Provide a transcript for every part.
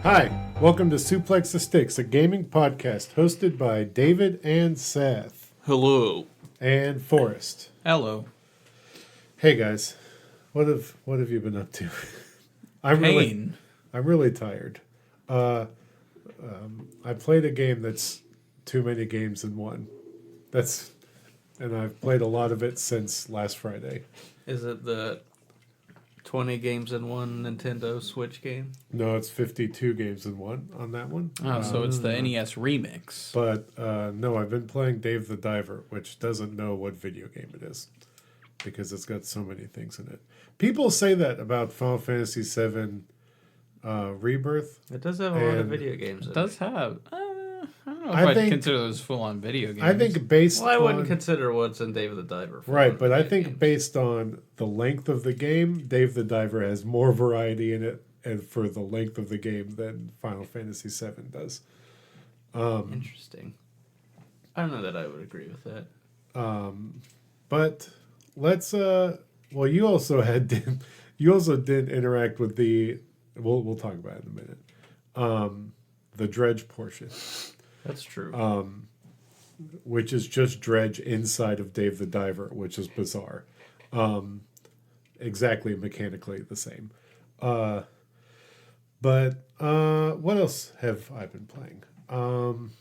Hi, welcome to Suplex the Sticks, a gaming podcast hosted by David and Seth Hello. and Forrest. Hello. Hey guys, what have you been up to? I'm really tired. I played a game that's too many games in one. And I've played a lot of it since last Friday. Is it the 20 games in one Nintendo Switch game? No, it's 52 games in one on that one. Oh, so it's the NES remix. But no, I've been playing Dave the Diver, which doesn't know what video game it is because it's got so many things in it. People say that about Final Fantasy VII Rebirth. It does have a lot of video games in It does have. I don't know if I'd consider those full-on video games. I think based I wouldn't consider what's in Dave the Diver. Right, but I think based on the length of the game, Dave the Diver has more variety in it and for the length of the game than Final Fantasy VII does. Interesting. I don't know that I would agree with that. But let's well, you also did interact with the we'll talk about it in a minute. The dredge portion. That's true. Which is just dredge inside of Dave the Diver, which is bizarre. Exactly mechanically the same. But what else have I been playing? I'm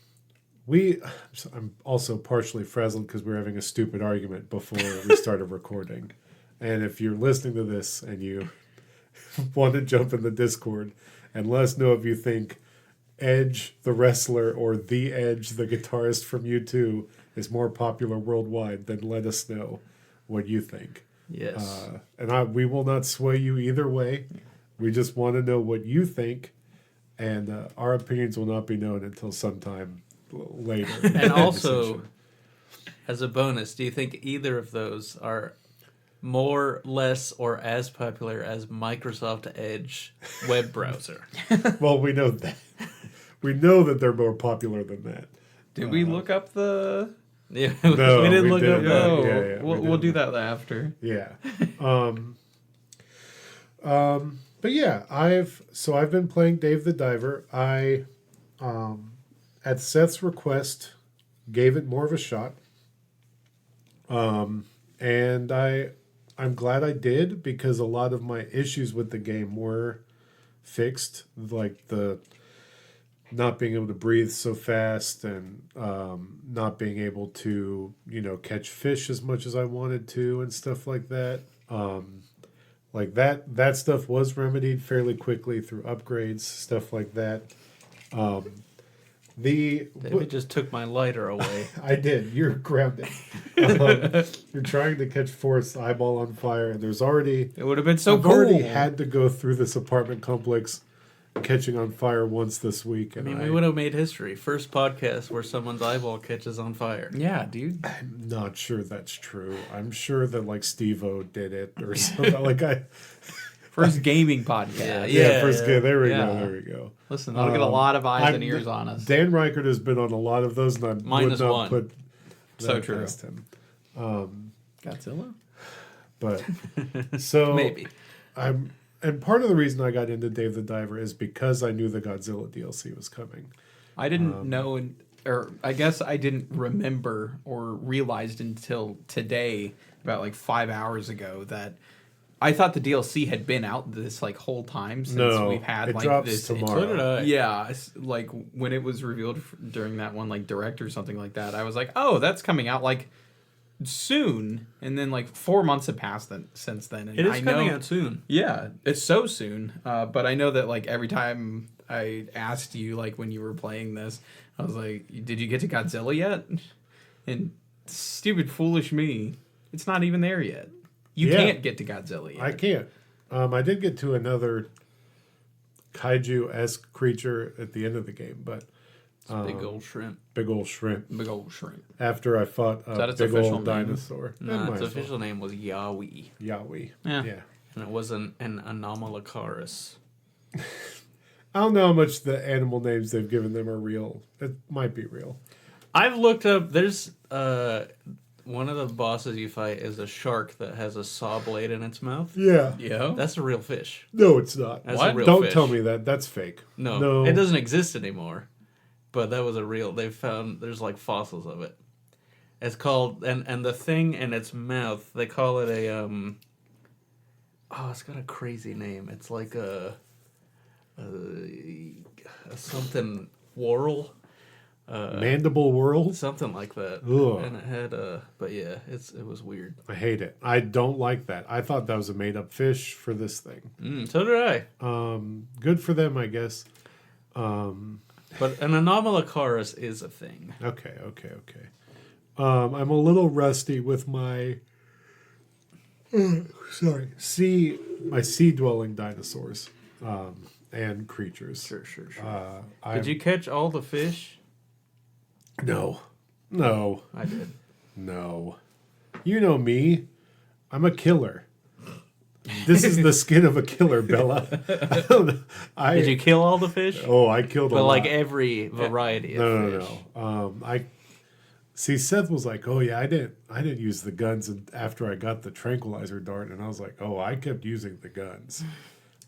also partially frazzled because we're having a stupid argument before we started recording. And if you're listening to this and you want to jump in the Discord and let us know if you think Edge, the wrestler, or The Edge, the guitarist from U2, is more popular worldwide, then let us know what you think. Yes. We will not sway you either way. We just want to know what you think, and our opinions will not be known until sometime later. And also, as a bonus, do you think either of those are more, less, or as popular as Microsoft Edge web browser? Well, we know that. We know that they're more popular than that. Did we look up the... Yeah, No, we didn't look did. up. No, Yeah, we'll do that after. Yeah. But yeah, I've been playing Dave the Diver. I at Seth's request gave it more of a shot. And I'm glad I did because a lot of my issues with the game were fixed, like the not being able to breathe so fast and not being able to, catch fish as much as I wanted to and stuff like that. Like that stuff was remedied fairly quickly through upgrades, stuff like that. David just took my lighter away. I did. You're grounded. You're trying to catch Forrest's eyeball on fire, and there's already... It would have been so I've cool. already had to go through this apartment complex catching on fire once this week. And we would have made history. First podcast where someone's eyeball catches on fire. Yeah, dude. I'm not sure that's true. I'm sure that Steve-O did it or something. First gaming podcast. Game. There we Yeah. go. There we go. Listen, that'll get a lot of eyes and ears on us. Dan Reichert has been on a lot of those, and I would not one. put So that true. past him. Godzilla? But so Maybe. And part of the reason I got into Dave the Diver is because I knew the Godzilla DLC was coming. I didn't know, or I guess I didn't remember or realized until today, about 5 hours ago, that I thought the DLC had been out this whole time since we've had it drops this. tomorrow. So did I. Yeah, when it was revealed during that one direct or something like that, I was like, oh, that's coming out soon, and then 4 months have passed since then. And It is coming out soon. Yeah, it's so soon. But I know that every time I asked you when you were playing this, I was like, "Did you get to Godzilla yet?" And stupid, foolish me, it's not even there yet. You can't get to Godzilla yet. I can't. I did get to another kaiju-esque creature at the end of the game, but Big old shrimp. big old shrimp. Big old shrimp. After I fought a that its big official old name? dinosaur. No, its official name was Yahweh. Yahweh. Yeah. And it was an Anomalocaris. I don't know how much the animal names they've given them are real. It might be real. I've looked up, there's one of the bosses you fight is a shark that has a saw blade in its mouth. Yeah. Yeah. That's a real fish. No, it's not. That's What? a real Don't fish. tell me that. That's fake. No, it doesn't exist anymore. But that was a real. They found there's like fossils of it. It's called and the thing in its mouth. They call it a Oh, it's got a crazy name. It's like a something whorl. Mandible world. Something like that. Ugh. And it had but yeah, it was weird. I hate it. I don't like that. I thought that was a made up fish for this thing. So did I. Good for them, I guess. But an anomalocaris is a thing. Okay. I'm a little rusty with my sea dwelling dinosaurs and creatures. Sure. Did Did you catch all the fish? No. I did. No. You know me. I'm a killer. This is the skin of a killer, Bella. I don't know. Did you kill all the fish? I killed a But lot. like every variety of fish. No. I see. Seth was like, "Oh yeah, I didn't use the guns after I got the tranquilizer dart," and I was like, "Oh, I kept using the guns.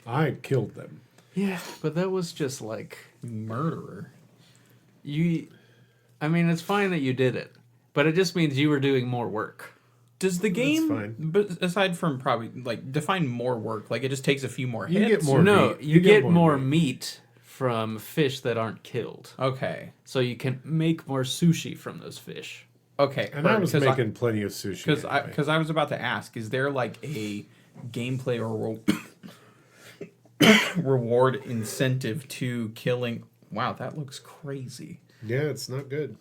I killed them." Yeah, but that was just like Murderer. I mean, it's fine that you did it, but it just means you were doing more work. Does the game, fine. but aside from probably like define more work, like it just takes a few more You hits? get more No, meat. you get more meat. meat from fish that aren't killed. Okay. So you can make more sushi from those fish. Okay. And I was because making plenty of sushi. because I was about to ask, is there like a gameplay or reward incentive to killing? Wow, that looks crazy. Yeah, it's not good.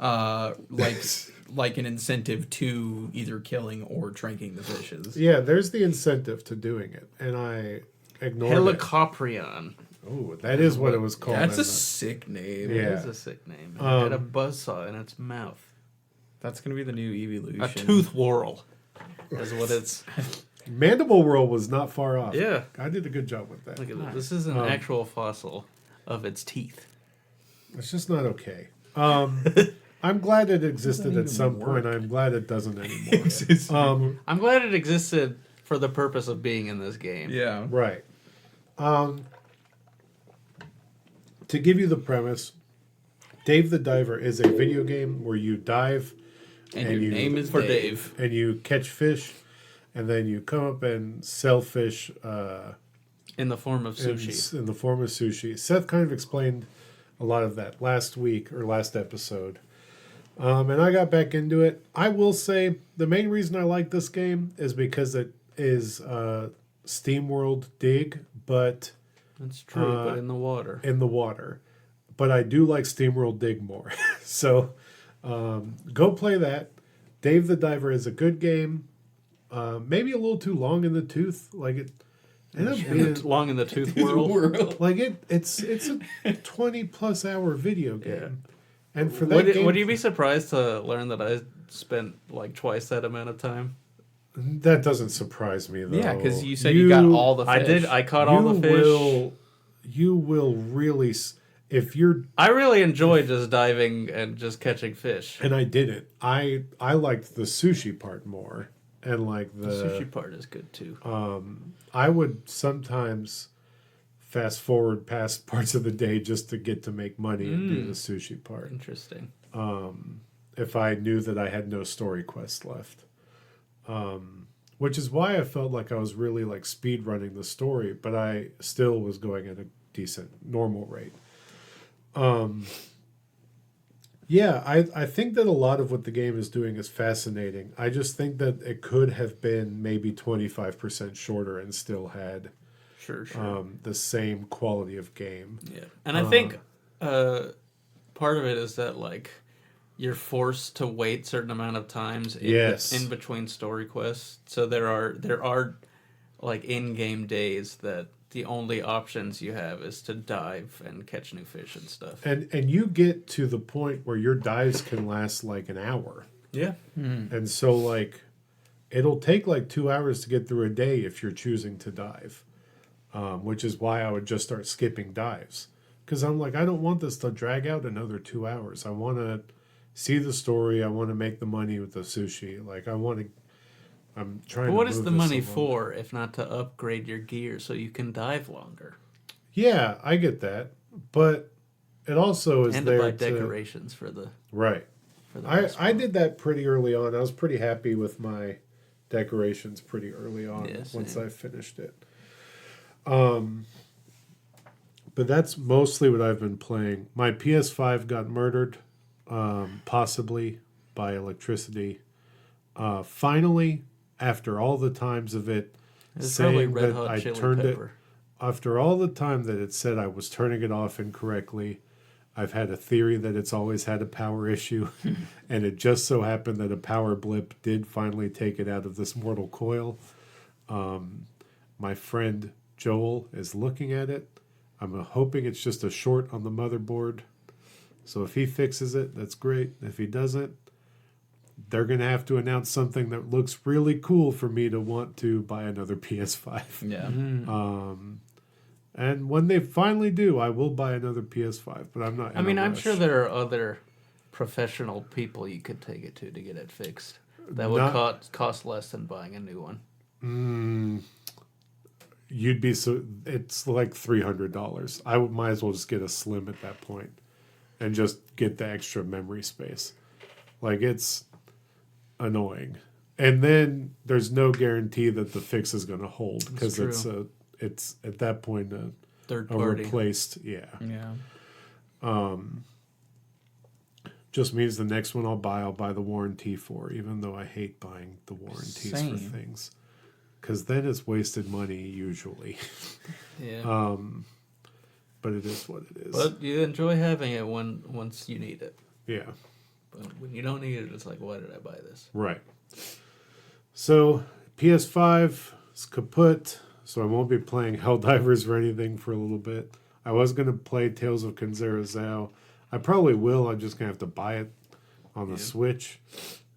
Like an incentive to either killing or drinking the fishes. Yeah, there's the incentive to doing it, and I ignored it. Helicoprion. Oh, that is what it was called. That's in a the- sick name. Yeah. It is a sick name. It had a buzzsaw in its mouth. That's gonna be the new evolution. A tooth whorl is what it's. Mandible World was not far off. Yeah. I did a good job with that. Look at this. This is an actual fossil of its teeth. It's just not okay. I'm glad it existed at some point. I'm glad it doesn't anymore. I'm glad it existed for the purpose of being in this game. Yeah. Right. To give you the premise, Dave the Diver is a video game where you dive And And your you- name is For Dave. Dave. and you catch fish, and then you come up and sell fish In the form of sushi. in the form of sushi. Seth kind of explained a lot of that last week or last episode. And I got back into it. I will say the main reason I like this game is because it is SteamWorld Dig, but That's true, but in the water. in the water. But I do like SteamWorld Dig more. So go play that. Dave the Diver is a good game. Maybe a little too long in the tooth. Like it ended up being Long in the tooth world. like it's a 20+ hour video game. Yeah. And for that Would game, you be surprised to learn that I spent like twice that amount of time? that doesn't surprise me though. Yeah, because you said you got all the fish. I did. I caught all the fish. You will really if you're I really enjoyed just diving and just catching fish. and I didn't. I liked the sushi part more and like The sushi part is good too. I would sometimes fast forward past parts of the day just to get to make money and do the sushi part. Interesting. If I knew that I had no story quest left. Which is why I felt like I was really like speed running the story, but I still was going at a decent normal rate. Yeah, I think that a lot of what the game is doing is fascinating. I just think that it could have been maybe 25% shorter and still had Sure. the same quality of game. Yeah, and I think part of it is that like you're forced to wait certain amount of times in between story quests. So there are like in-game days that the only options you have is to dive and catch new fish and stuff. And you get to the point where your dives can last like an hour. Yeah. And so like it'll take like 2 hours to get through a day if you're choosing to dive. Which is why I would just start skipping dives. Because I'm like, I don't want this to drag out another 2 hours. I want to see the story. I want to make the money with the sushi. Like I'm trying. But to what is move the this money along. for if not to upgrade your gear so you can dive longer Yeah, I get that, but it also is and to there buy to decorations for the right. I restaurant. did that pretty early on. I was pretty happy with my decorations pretty early on Yeah, once same. I finished it. But that's mostly what I've been playing. My PS5 got murdered, possibly by electricity. Finally, after all the times of it It's probably saying Red that Hot I Chili turned it, Pepper. after all the time that it said I was turning it off incorrectly, I've had a theory that it's always had a power issue, and it just so happened that a power blip did finally take it out of this mortal coil. My friend Joel is looking at it. I'm hoping it's just a short on the motherboard. So if he fixes it, that's great. If he doesn't, they're going to have to announce something that looks really cool for me to want to buy another PS5. Yeah. And when they finally do, I will buy another PS5, but I'm not in I mean, a I'm rush. sure there are other professional people you could take it to get it fixed. That would Not- cost less than buying a new one. You'd be so it's like $300. I might as well just get a Slim at that point and just get the extra memory space. Like it's annoying. And then there's no guarantee that the fix is going to hold because true. it's at that point Third a party. replaced, yeah. Yeah. Just means the next one I'll buy the warranty for, even though I hate buying the warranties Same. for things. Because then it's wasted money usually. Yeah. But it is what it is. But you enjoy having it once you need it. Yeah, But when you don't need it, it's like, why did I buy this? right. So PS5 is kaput, so I won't be playing Helldivers or anything for a little bit. I was going to play Tales of Kanzerozao. I probably will. I'm just going to have to buy it on the Switch.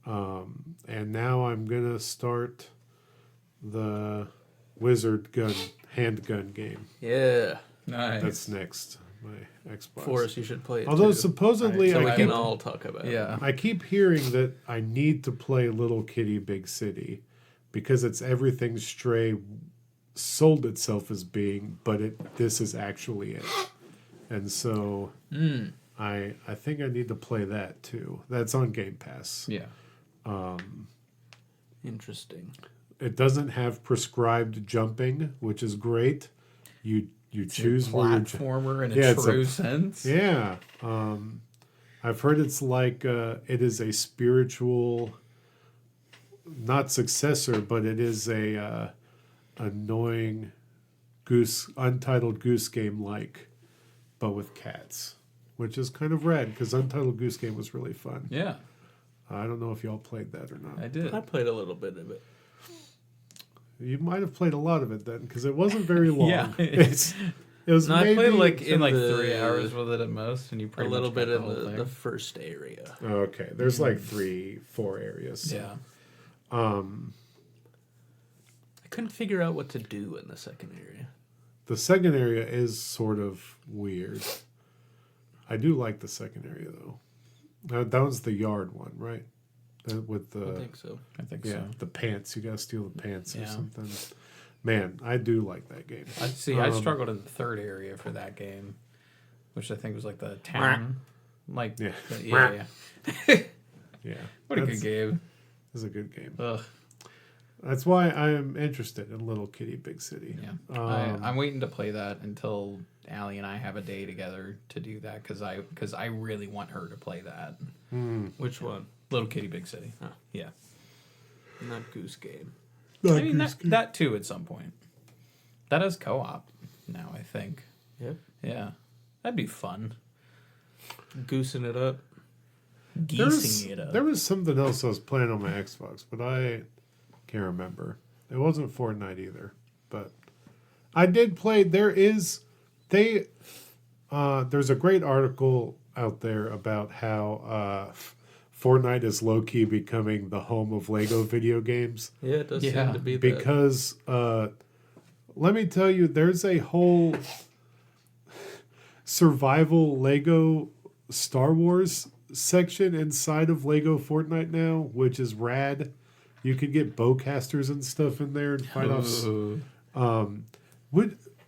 And now I'm going to start the Wizard gun handgun game. Yeah. Nice. That's next. My Xbox. Forrest, you should play it Although too. supposedly So we I can keep, all talk about it. Yeah. I keep hearing that I need to play Little Kitty Big City because it's everything Stray sold itself as being, but this is actually it. And so I think I need to play that too. That's on Game Pass. Yeah. Interesting. It doesn't have prescribed jumping, which is great. You choose where you're Platformer in a Yeah, it's true sense. Yeah. I've heard it's like it is a spiritual, not successor, but it is a annoying Untitled Goose Game like, but with cats, which is kind of rad because Untitled Goose Game was really fun. Yeah. I don't know if y'all played that or not. I did. I played a little bit of it. You might have played a lot of it then because it wasn't very long. Yeah. It was No, I maybe played like In like the- 3 hours with it at most, and you A pretty little much bit got in the whole thing. the first area. okay. There's like 3-4 areas. So. Yeah. I couldn't figure out what to do in the second area. The second area is sort of weird. I do like the second area though. That was the yard one, right? With the I think so. I think yeah, so. the pants. You gotta steal the pants or Yeah. something. Man, I do like that game. I struggled in the third area for that game, which I think was like the town. Like, Yeah. yeah. Yeah, What a that's- good game. It's a good game. Ugh. That's why I am interested in Little Kitty Big City. Yeah. I'm waiting to play that until Allie and I have a day together to do that because I really want her to play that. Which one? Little Kitty Big City. Huh. Yeah. Not Goose Game. I mean, that too at some point. That is co-op now, I think. Yep. Yeah. That'd be fun. Goosing it up. Geesing it up. There was something else I was playing on my Xbox, but I can't remember. It wasn't Fortnite either, but I did play. There's a great article out there about how Fortnite is low key becoming the home of Lego video games. Yeah, it does Yeah, seem to be that. Because let me tell you, there's a whole survival Lego Star Wars section inside of Lego Fortnite now, which is rad. You can get bowcasters and stuff in there and fight off.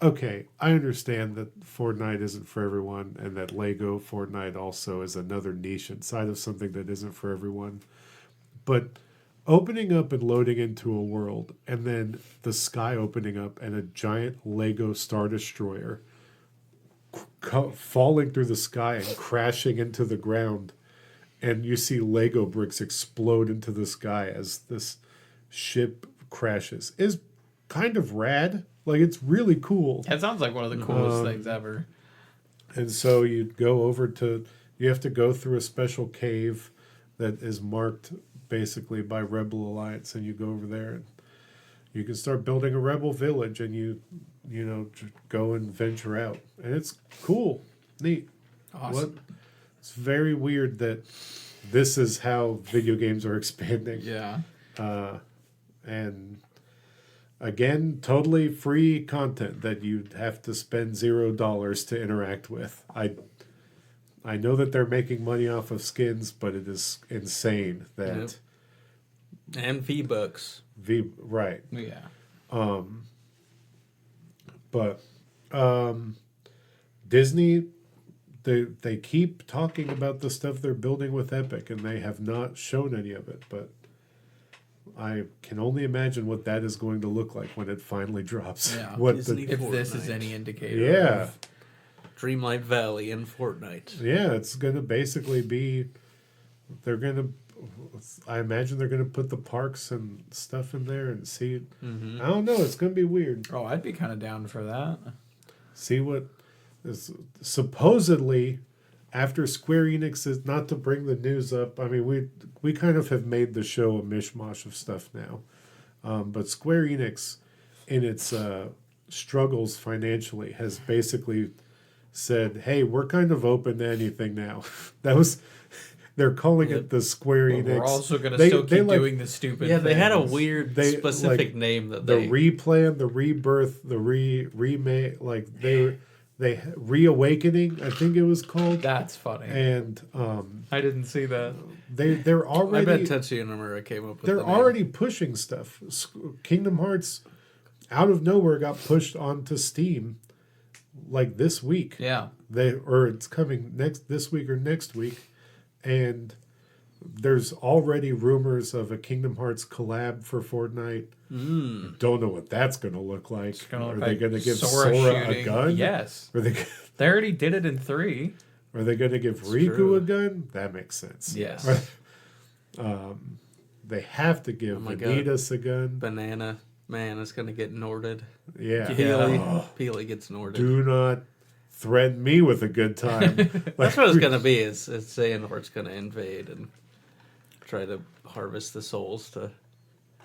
Okay, I understand that Fortnite isn't for everyone, and that Lego Fortnite also is another niche inside of something that isn't for everyone. But opening up and loading into a world, and then the sky opening up and a giant Lego Star Destroyer falling through the sky and crashing into the ground, and you see Lego bricks explode into the sky as this ship crashes, is kind of rad. Like, it's really cool. That sounds like one of the coolest things ever. And so you have to go through a special cave that is marked basically by Rebel Alliance, and you go over there and you can start building a rebel village, and you go and venture out, and it's cool, neat. Awesome. It's very weird that this is how video games are expanding. Yeah. And again, totally free content that you'd have to spend $0 to interact with. I know that they're making money off of skins, but it is insane that. Yep. And V-Bucks. Right. Yeah. But Disney, they keep talking about the stuff they're building with Epic, and they have not shown any of it. But I can only imagine what that is going to look like when it finally drops. Yeah. If this is any indicator. Yeah. Of... Dreamlight Valley in Fortnite. Yeah, it's going to basically be. I imagine they're going to put the parks and stuff in there and see. Mm-hmm. I don't know. It's going to be weird. Oh, I'd be kind of down for that. See what is supposedly after Square Enix is, not to bring the news up. I mean, we kind of have made the show a mishmash of stuff now, but Square Enix, in its struggles financially, has basically said, "Hey, we're kind of open to anything now." They're calling it the Square Enix. We're also going to still keep doing the stupid. Yeah, they had a things. weird specific name that the replan, the rebirth, the remake, like they reawakening, I think it was called. That's funny. And I didn't see that. They're already. I bet Tetsuya Nomura came up with. They're already pushing stuff. Kingdom Hearts, out of nowhere, got pushed onto Steam, like this week. Yeah. It's coming this week or next week. And there's already rumors of a Kingdom Hearts collab for Fortnite. Don't know what that's going to look like. Are they going to give Sora a gun? Yes. They already did it in 3. Are they going to give Riku a gun? That makes sense. Yes. They have to give Vanitas a gun. Banana Man is going to get Norded. Yeah. Peely gets Norded. Do not threaten me with a good time. That's what it's going to be. It's Xehanort's going to invade and try to harvest the souls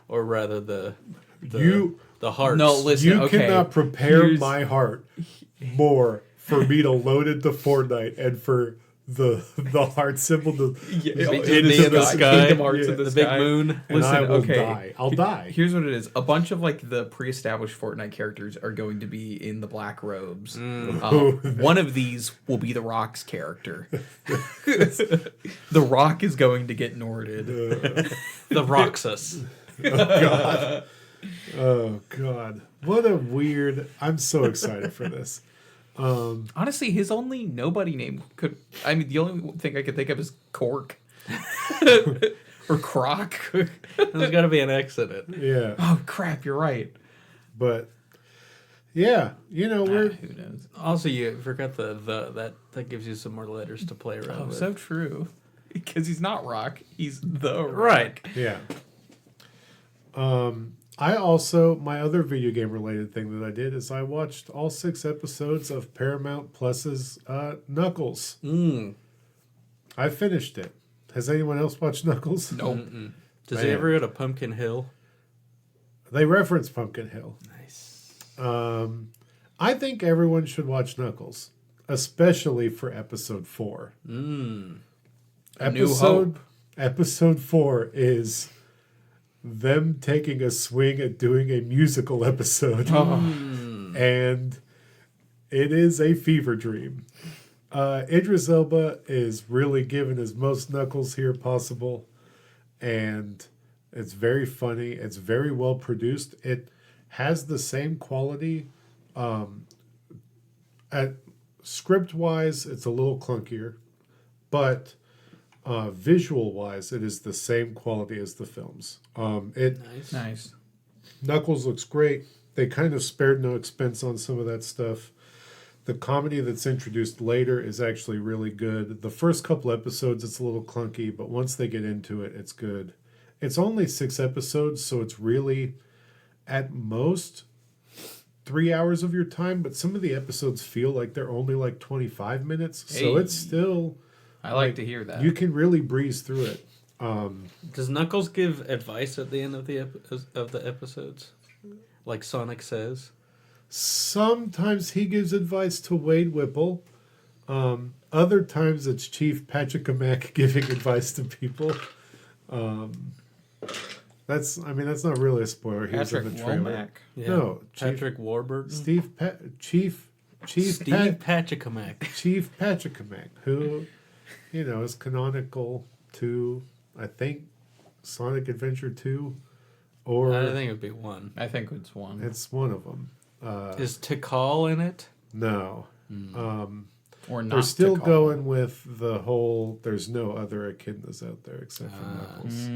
or rather the hearts. No, listen. You cannot prepare my heart more for me to load into Fortnite and for the heart symbol to in the sky, Kingdom Hearts in the big moon. And I will die. I'll die. Here's what it is: a bunch of like the pre-established Fortnite characters are going to be in the black robes. One of these will be the Rock's character. The Rock is going to get Norded. The Roxas. Oh God! What a weird! I'm so excited for this. Honestly, his only nobody name the only thing I could think of is Cork. Or Croc. There's got to be an X in it. Yeah. Oh crap! You're right. But yeah, we're who knows? Also, you forgot that gives you some more letters to play around with. So true. Because he's not Rock. He's the Rock. Right. Yeah. My other video game related thing that I did is I watched all 6 episodes of Paramount Plus's Knuckles. I finished it. Has anyone else watched Knuckles? Nope. Does he ever go to Pumpkin Hill? They reference Pumpkin Hill. Nice. I think everyone should watch Knuckles, especially for episode 4. Episode 4 is them taking a swing at doing a musical episode. And it is a fever dream. Idris Elba is really giving his most Knuckles here possible, and it's very funny. It's very well produced. It has the same quality. At script wise, it's a little clunkier, but visual wise, it is the same quality as the films. Nice. Knuckles looks great. They kind of spared no expense on some of that stuff. The comedy that's introduced later is actually really good. The first couple episodes, it's a little clunky, but once they get into it, it's good. It's only 6 episodes, so it's really, at most, 3 hours of your time, but some of the episodes feel like they're only like 25 minutes, so it's still... I like to hear that. You can really breeze through it. Does Knuckles give advice at the end of the episodes, like Sonic says? Sometimes he gives advice to Wade Whipple. Other times it's Chief Patrick Mack giving advice to people. That's not really a spoiler. He was in the trailer. Womack. Yeah. No, Patrick Warburton. Chief Patrick Mack. Chief Patrick Mack, who, is canonical to, I think, Sonic Adventure 2, or I think it would be 1. I think it's 1. it's one of them. Is Tikal in it? No. Or not. They're still to call. going with the whole, there's no other echidnas out there except for Knuckles.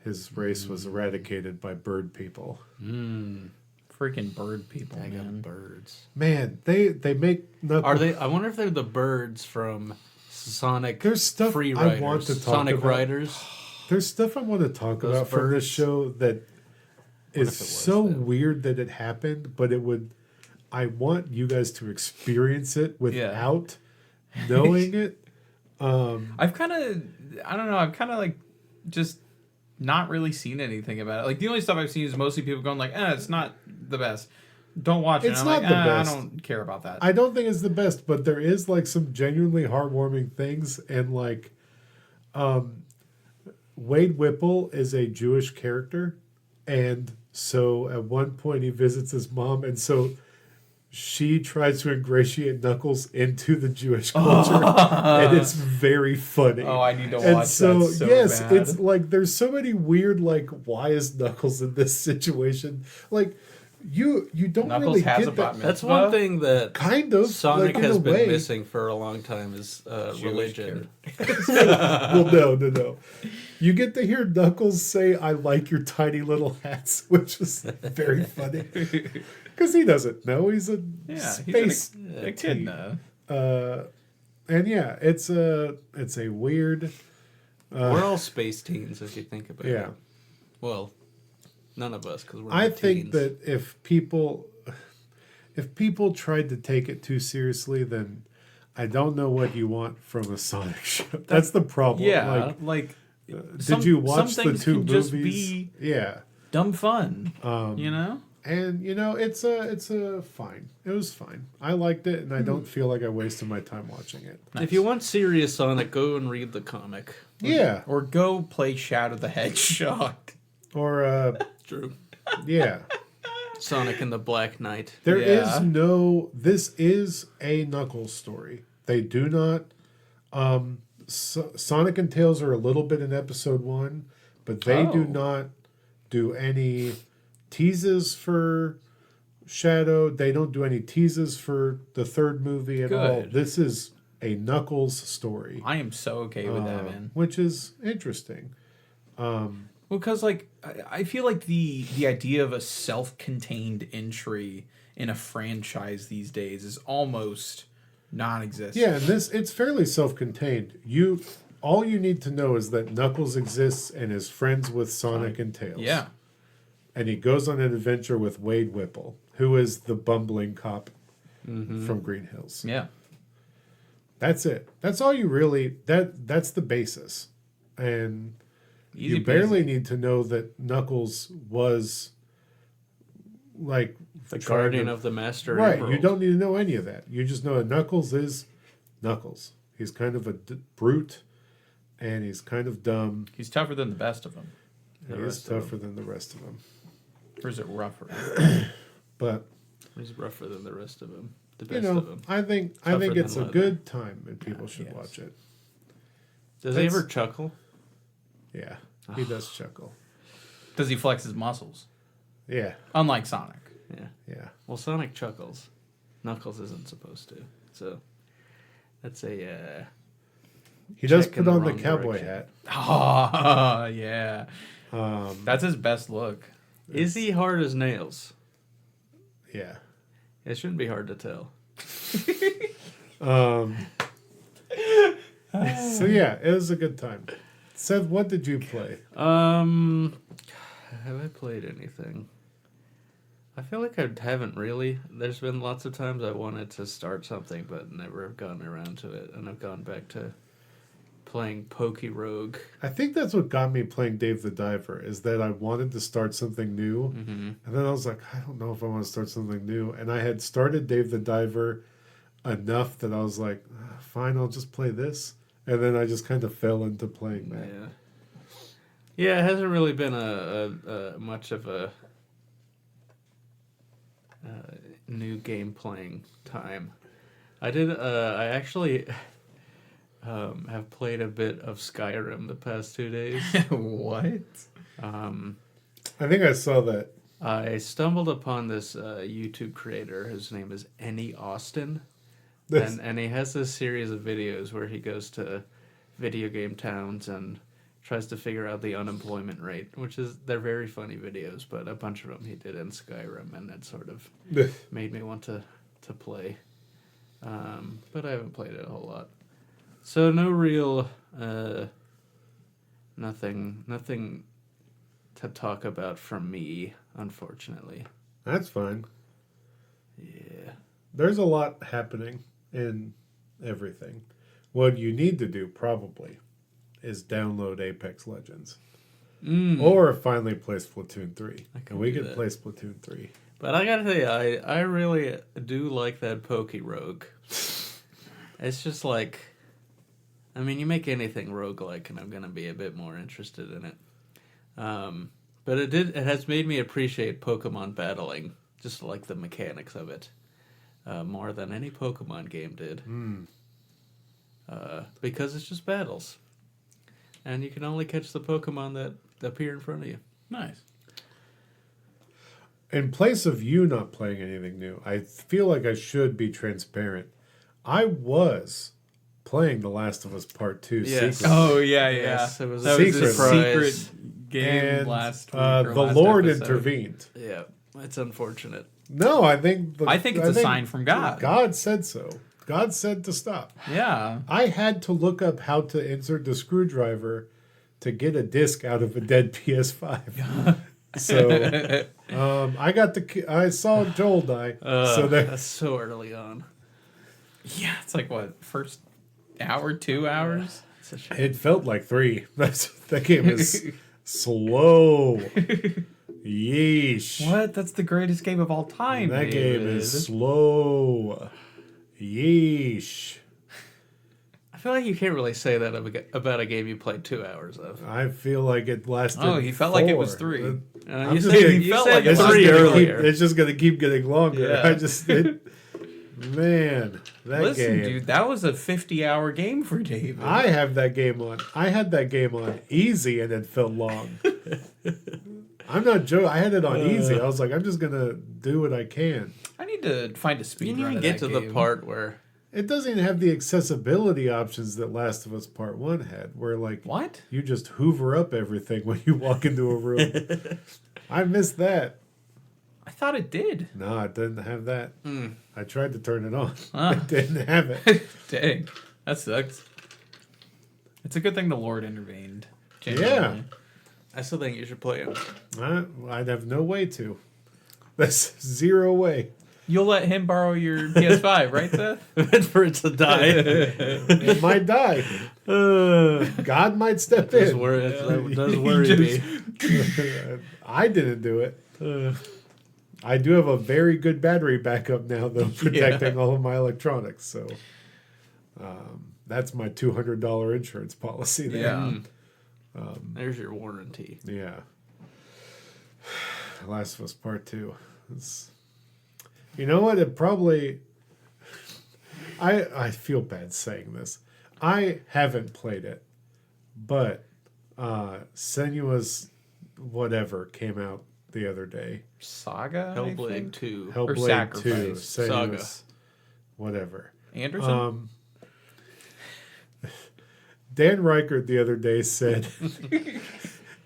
His race was eradicated by bird people. Freaking bird people, I got man. birds. Man, they make Knuckles... Are they? I wonder if they're the birds from Sonic. There's stuff Free I Riders. want to talk Sonic about. Riders. There's stuff I want to talk Those about from this birds. show that is if it was so them? weird that it happened, but I want you guys to experience it without knowing it. I've kind of, I don't know, I've kind of like just not really seen anything about it. Like the only stuff I've seen is mostly people going like, it's not the best. Don't watch it. It's And I'm not like, the best. I don't care about that. I don't think it's the best, but there is like some genuinely heartwarming things, and like Wade Whipple is a Jewish character, and so at one point he visits his mom, and so she tries to ingratiate Knuckles into the Jewish culture, and it's very funny. Oh, I need to And watch so, that so yes, bad. it's like there's so many weird like, why is Knuckles in this situation? Like you don't Knuckles really has get a that. bat mitzvah. That's one thing that Kind of Sonic like, in has a been way. missing for a long time is religion. Well, no. You get to hear Knuckles say, "I like your tiny little hats," which is very funny because he doesn't know he's a space he's a kid now. and yeah, it's a weird. We're all space teens if you think about it. Yeah, Well, none of us because we're. I not think teens. that if people tried to take it too seriously, then I don't know what you want from a Sonic show. That's the problem. Yeah, Like, some- did you watch some the things 2 can just movies? be Yeah. dumb fun. You know? And it's a fine. It was fine. I liked it, and I don't feel like I wasted my time watching it. If you want serious Sonic, go and read the comic. Yeah. Or go play Shadow the Hedgehog. Or True. yeah. Sonic and the Black Knight. There is Yeah. no. This is a Knuckles story. They do not. Sonic and Tails are a little bit in episode 1, but they do Oh. not do any teases for Shadow. They don't do any teases for the 3rd movie at all. Good. This is a Knuckles story, I am so okay with that, man. which is interesting. Well, because like I feel like the idea of a self-contained entry in a franchise these days is almost non-existent. Yeah, and it's fairly self-contained. All you need to know is that Knuckles exists and is friends with Sonic and Tails. Yeah. And he goes on an adventure with Wade Whipple, who is the bumbling cop from Green Hills. Yeah. That's it. That's all you really. That's the basis, and Easy you barely need to know that Knuckles was like The trying Guardian to- of the Master Right. Emerald. You don't need to know any of that. You just know that Knuckles is Knuckles. He's kind of a brute, and he's kind of dumb. He's tougher than the best of them. He is tougher than the rest of them. Or is it rougher? But He's rougher than the rest of them. the you best know, of them. I think Tougher it's a than leather. good time and people should yes. watch it. Does he That's- ever chuckle? Yeah, he does chuckle. Does he flex his muscles? Yeah, Unlike Sonic. Yeah. yeah. Well, Sonic chuckles. Knuckles isn't supposed to. So that's a He does check in put the on the wrong cowboy direction. Oh, yeah. hat. That's his best look. Is he hard as nails? Yeah. It shouldn't be hard to tell. So yeah, it was a good time. Seth, what did you play? Have I played anything? I feel like I haven't really. There's been lots of times I wanted to start something, but never have gotten around to it, and I've gone back to playing Pokey Rogue. I think that's what got me playing Dave the Diver, is that I wanted to start something new. And then I was like, I don't know if I want to start something new. And I had started Dave the Diver enough that I was like, fine, I'll just play this. And then I just kind of fell into playing that. Yeah. Yeah, it hasn't really been a much of a new game playing time. I actually have played a bit of Skyrim the past 2 days. What? I think I saw that. I stumbled upon this YouTube creator whose name is Any Austin. And he has this series of videos where he goes to video game towns and tries to figure out the unemployment rate, they're very funny videos, but a bunch of them he did in Skyrim, and it sort of made me want to play. But I haven't played it a whole lot. So no real, nothing to talk about from me, unfortunately. That's fine. Yeah. There's a lot happening in everything. What you need to do, probably, is download Apex Legends. Or finally play Splatoon 3. And we do could that. play Splatoon 3. But I gotta tell you, I really do like that Pokey Rogue. It's just like, I mean, you make anything roguelike, and I'm gonna be a bit more interested in it. But it has made me appreciate Pokemon battling, just like the mechanics of it, more than any Pokemon game did. Because it's just battles, and you can only catch the Pokemon that appear in front of you. Nice. In place of you not playing anything new, I feel like I should be transparent. I was playing The Last of Us Part 2 Yes. secretly. Oh, yeah, yeah. Yes, it was that a was a surprise. secret game And last week. the or last Lord episode. intervened. Yeah, it's unfortunate. No, I think it's a sign from God. God said so. God said to stop. Yeah. I had to look up how to insert the screwdriver to get a disc out of a dead PS5. So I saw Joel die. So That's so early on. Yeah, it's like, what, first hour, 2 hours? It's a shame. it felt like 3. That game is slow. Yeesh. What? That's the greatest game of all time. That David. game is slow. Yeesh. I feel like you can't really say that about a game you played 2 hours of. I feel like it lasted. Oh, he felt like it was 4. 3. I'm You just said, kidding. you felt said like it It's was just, 3 gonna earlier. it's just gonna keep getting longer. Yeah. Man, that Listen, game. dude, that was a 50-hour game for David. I had that game on easy and it felt long. I'm not joking. I had it on easy. I was like, I'm just gonna do what I can. I need to find a You speed didn't run even of get that to the game. part where It doesn't even have the accessibility options that Last of Us Part 1 had, where like What? you just hoover up everything when you walk into a room. I missed that. I thought it did. No, it didn't have that. Hmm. I tried to turn it on. Ah. It didn't have it. Dang. That sucks. It's a good thing the Lord intervened. Yeah. genuinely. I still think you should play it. I'd have no way to. That's zero way. You'll let him borrow your PS5, right, Seth? For it to die. It might die. God might step Does in. worry, that does worry me. I didn't do it. I do have a very good battery backup now, though, protecting all of my electronics. So that's my $200 insurance policy there. Yeah. There's your warranty. Yeah. Last of Us Part 2. You know what? It probably... I feel bad saying this. I haven't played it, but Senua's whatever came out the other day. Saga, Hellblade 2. Hellblade 2. Sacrifice. Saga. Whatever. Anderson? Dan Reichert the other day said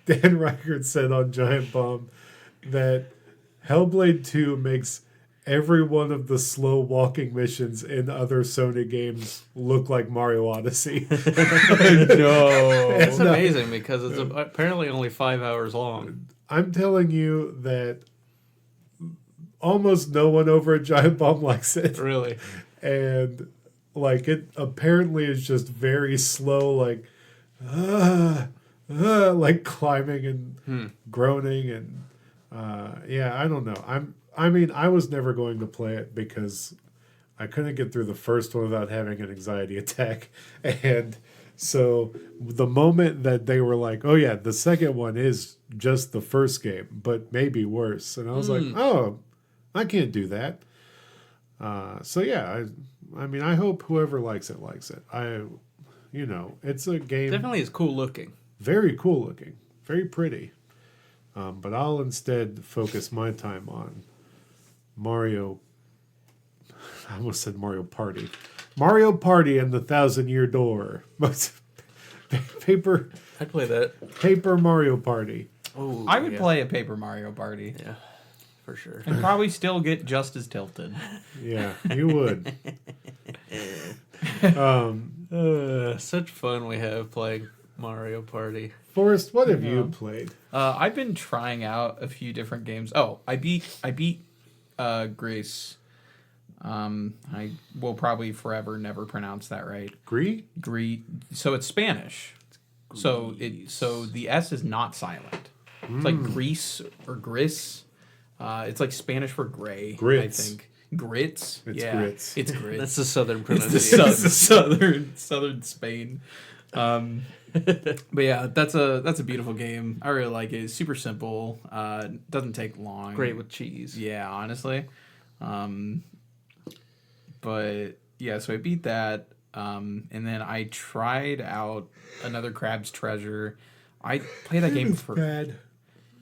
Dan Reichert said on Giant Bomb that Hellblade 2 makes every one of the slow walking missions in other Sony games look like Mario Odyssey. No. It's amazing because it's apparently only 5 hours long. I'm telling you that almost no one over at Giant Bomb likes it. Really? And like it apparently is just very slow, like like climbing and groaning and yeah, I don't know. I was never going to play it because I couldn't get through the first one without having an anxiety attack. And so the moment that they were like, oh yeah, the second one is just the first game, but maybe worse. And I was like, oh, I can't do that. So yeah, I hope whoever likes it likes it. It's a game. Definitely is cool looking. Very cool looking. Very pretty. But I'll instead focus my time on Mario. I almost said Mario Party. Mario Party and the 1,000-Year Door. Paper I'd play that. Paper Mario Party. Oh, I would play a Paper Mario Party. Yeah, for sure. And probably still get just as tilted. Yeah, you would. Such fun we have playing Mario Party. Forrest, what have you played? I've been trying out a few different games. Oh, I beat Greece. I will probably forever never pronounce that right. Gree? So it's Spanish. So the S is not silent. It's like Greece or Gris. It's like Spanish for gray. Grits. I think. Grits. It's yeah, grits. It's grits. That's the southern It's pronunciation. the southern Spain. But yeah, that's a beautiful game. I really like it. It's super simple. Doesn't take long. Great with cheese. Yeah, honestly. But yeah, so I beat that. And then I tried out another Crab's Treasure. I played that game for bad.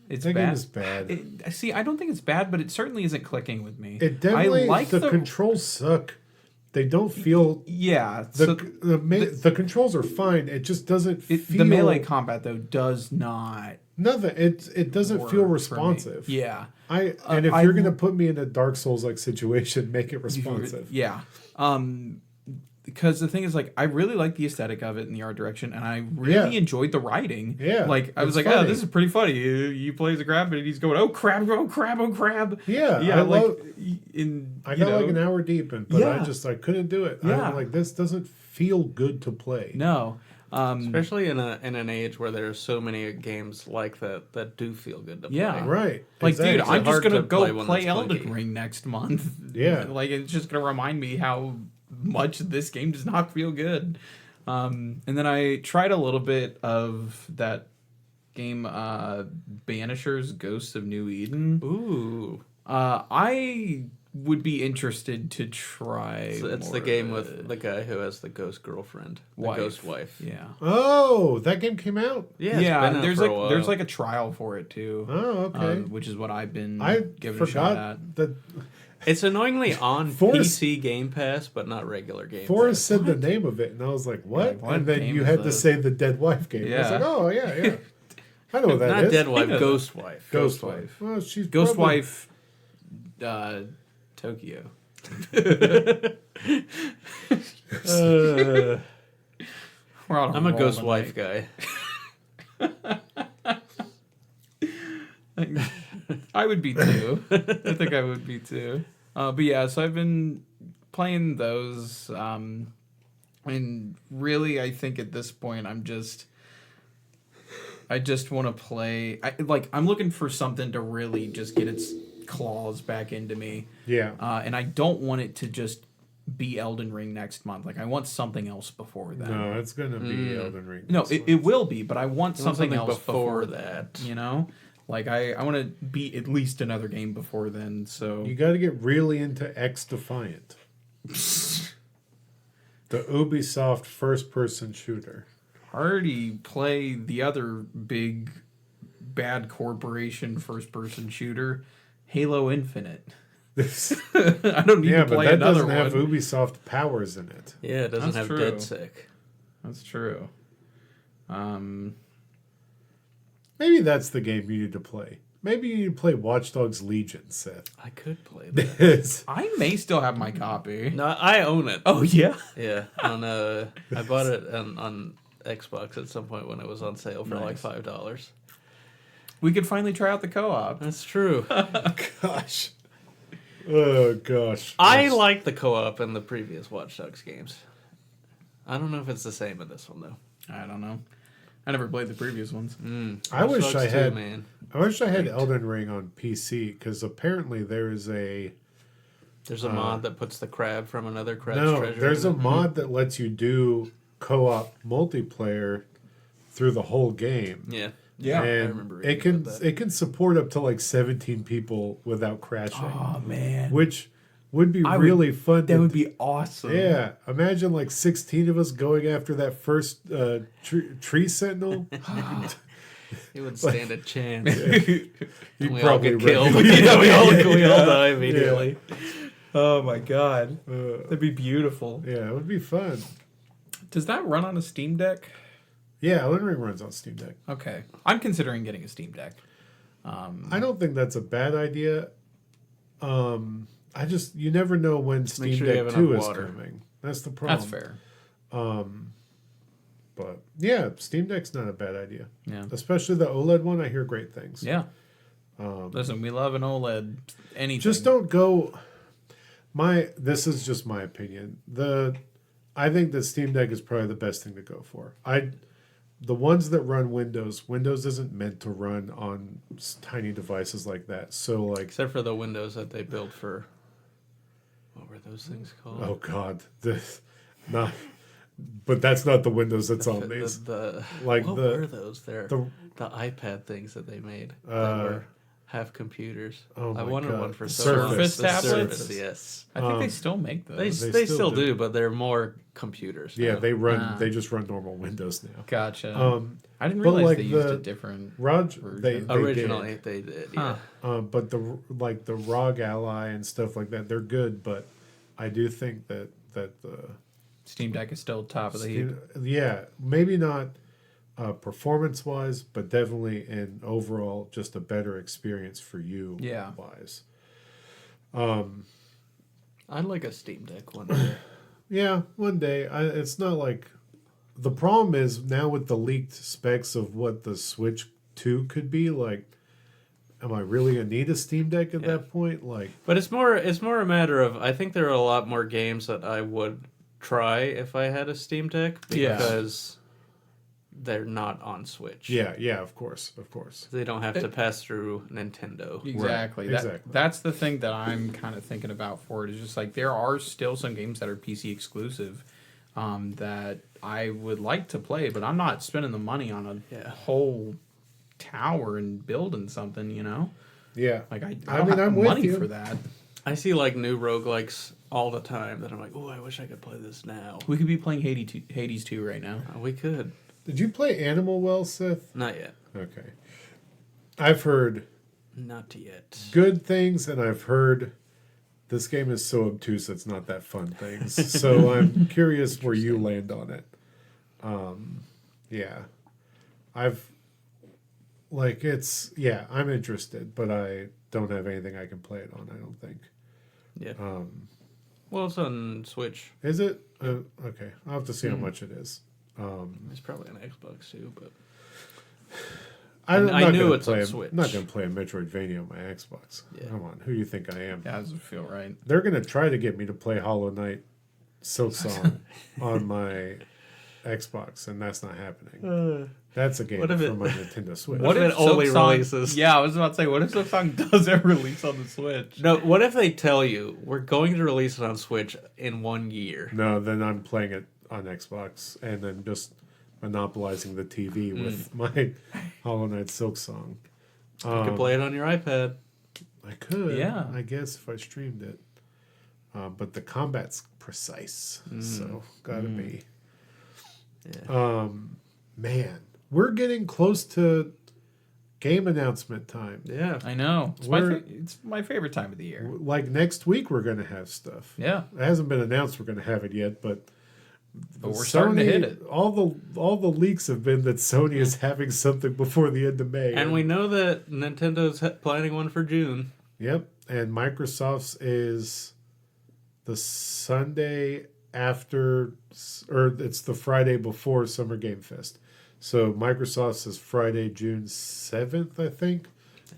It's That bad. game is bad. See, I don't think it's bad, but it certainly isn't clicking with me. It definitely, I like the controls suck. They don't feel... Yeah. The controls are fine. It just doesn't feel... The melee combat, though, does not... Nothing. It doesn't feel responsive. Yeah. And if you're going to put me in a Dark Souls-like situation, make it responsive. Yeah. Because the thing is, like, I really like the aesthetic of it and the art direction, and I really enjoyed the writing. Yeah. Like, I was like, funny. oh, this is pretty funny. You play as a crab, and he's going, oh, crab, oh, crab, oh, crab. Yeah. Yeah, I got like an know, hour deep, but I couldn't do it. Yeah. I'm like, this doesn't feel good to play. No. Especially in an age where there's so many games like that do feel good to play. Yeah. Right. Like, exactly. dude, I'm just hard going to to play go one play that's Elden clunky. Ring next month. Yeah. Like, it's just going to remind me how much this game does not feel good. And then I tried a little bit of that game, Banishers Ghosts of New Eden. Ooh. I would be interested to try. So it's more the game of with it. the guy who has the ghost girlfriend. The Wife. ghost wife. Yeah. Oh, that game came out? Yeah, it's been out there's for like a while. there's like a trial for it too. Oh, okay. Which is what I've been I giving a shot forgot at. that It's annoyingly on Forrest- PC Game Pass, but not regular Game Forrest Pass. said the name of it, and I was like, what? Like, what and then game you is had to this? say the Dead Wife game. I was Yeah. like, oh, yeah. I know what that Not is. Dead Wife, know Ghost Wife. Ghost Wife. Well, she's Ghost probably- Wife, Tokyo. We're on I'm a roll Ghost tonight. Wife guy. I would be too. I think I would be too. But yeah, so I've been playing those. And really, I think at this point, I just want to play. I'm looking for something to really just get its claws back into me. Yeah. And I don't want it to just be Elden Ring next month. Like, I want something else before that. No, it's going to be Elden Ring. No, next it month. will be, but I want something else before before that. that. You know? Like, I want to beat at least another game before then, so... You got to get really into X Defiant. The Ubisoft first-person shooter. Already play the other big bad corporation first-person shooter, Halo Infinite. I don't need to play but that another doesn't one. have Ubisoft powers in it. Yeah, it doesn't That's have true. DeadSec. That's true. Maybe that's the game you need to play. Maybe you need to play Watch Dogs Legion, Seth. I could play that. I may still have my copy. No, I own it. Oh yeah. Yeah, I bought it on Xbox at some point when it was on sale for like Nice. $5. We could finally try out the co-op. That's true. Gosh. Oh, gosh. I like the co-op in the previous Watch Dogs games. I don't know if it's the same in this one though. I don't know. I never played the previous ones. I Watch wish Dogs I 2, had. man. I wish I had Elden Ring on PC because apparently there is a. There's a mod that puts the crab from another crab's No, treasure. there's a in it. mod that lets you do co-op multiplayer through the whole game. Yeah. Yeah. I And remember it reading can about that. it can support up to like 17 people without crashing, Oh man. which would be I would- really fun. That to would be awesome. Yeah, imagine like 16 of us going after that first tree sentinel. It would stand a chance. You'd We all get killed. wreck- we all die immediately. Oh my god. Uh, That'd be beautiful. yeah, it would be fun. Does that run on a Steam Deck? Yeah, Elden Ring runs on Steam Deck. Okay. I'm considering getting a Steam Deck. I don't think that's a bad idea. I just you never know when make Steam sure you Deck have 2 enough is water. coming. That's the problem. That's fair. But yeah, Steam Deck's not a bad idea. Yeah. Especially the OLED one, I hear great things. Yeah. Listen, we love an OLED anything. Just don't go. This is just my opinion. I think the Steam Deck is probably the best thing to go for. The ones that run Windows isn't meant to run on tiny devices like that. So like, Except for the windows that they built for. What were those things called? oh god, not. But that's not the Windows that's on these. Like what the- were those? The iPad things that they made that were half computers. Oh I my wanted God. one for Surface The tablets? Surface, yes. I think they still make those. They still still do. do, but they're more computers. Yeah, now. they run. They just run normal Windows now. Gotcha. I didn't but realize like they used the- a different. They Originally, did. they did. Huh. Yeah. But the ROG Ally and stuff like that, they're good. But I do think that the Steam Deck is still top of the heap. yeah, maybe not performance wise, but definitely in overall just a better experience for you. Yeah. Wise. I'd like a Steam Deck one day. Yeah, one day. It's not like the problem is now with the leaked specs of what the Switch 2 could be. Like, am I really gonna need a Steam Deck at that point? Like, But it's more a matter of I think there are a lot more games that I would try if I had a Steam Deck Yeah. because they're not on Switch. yeah, of course. They don't have to pass through Nintendo. Exactly. Right, exactly. That's the thing that I'm kind of thinking about for it. Is just like there are still some games that are PC exclusive that I would like to play, but I'm not spending the money on a whole tower and building something. You know, Yeah. like I I don't mean, have I'm the with money you. for that. I see like new roguelikes all the time that I'm like, oh, I wish I could play this now. We could be playing Hades 2 right now. We could. Did you play Animal Well, Seth? Not yet. Okay. I've heard Not yet. good things, and I've heard this game is so obtuse it's not that fun things. So I'm curious where you land on it. Yeah. I'm interested, but I don't have anything I can play it on, I don't think. Yeah. Well, it's on Switch. Is it? Okay. I'll have to see how much it is. It's probably on Xbox too, but I'm I not knew gonna it's play on a- Switch. I'm not going to play a Metroidvania on my Xbox. Yeah. Come on. Who do you think I am? Yeah, that doesn't feel right. They're going to try to get me to play Hollow Knight Silk Song on my Xbox, and that's not happening. That's a game What if for it- my Nintendo Switch. What if it only Silksong- releases- Yeah, I was about to say, what if Silksong doesn't release on the Switch? no. What if they tell you we're going to release it on Switch in 1 year? No, then I'm playing it on Xbox, and then just monopolizing the TV with my Hollow Knight Silk Song. You could play it on your iPad. I could, Yeah. I guess, if I streamed it. but the combat's precise, so gotta be. Yeah. Man, we're getting close to game announcement time. Yeah. I know. It's my favorite time of the year. Like next week, we're gonna have stuff. Yeah. It hasn't been announced we're gonna have it yet, but We're starting to hit it. All the leaks have been that Sony is having something before the end of May, And we know that Nintendo's planning one for June. Yep, and Microsoft's is the Sunday after, or it's the Friday before Summer Game Fest. So Microsoft's is Friday, June 7th, I think,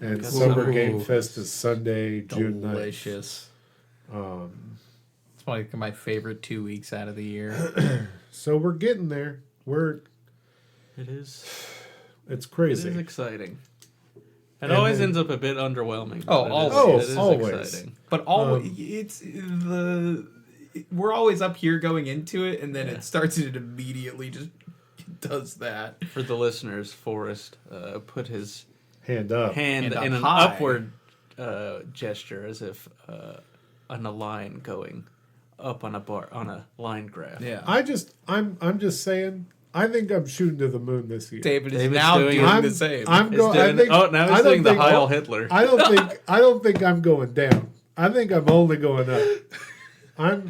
and Summer Game Fest is Sunday, June 9th. Delicious. It's like my favorite 2 weeks out of the year. So we're getting there. It is. It's crazy. It is exciting. It And always then- ends up a bit underwhelming. Oh, but always. it is Always. exciting. But we're always up here going into it, and then it starts and it immediately just does that. For the listeners, Forrest put his Hand up. hand And up in an high. upward gesture, as if on a line going up on a line graph. Yeah. I'm just saying. I think I'm shooting to the moon this year. David is David's now doing doing it. the same. I'm He's going. doing, now he's doing the Heil Hitler. I don't think I'm going down. I think I'm only going up.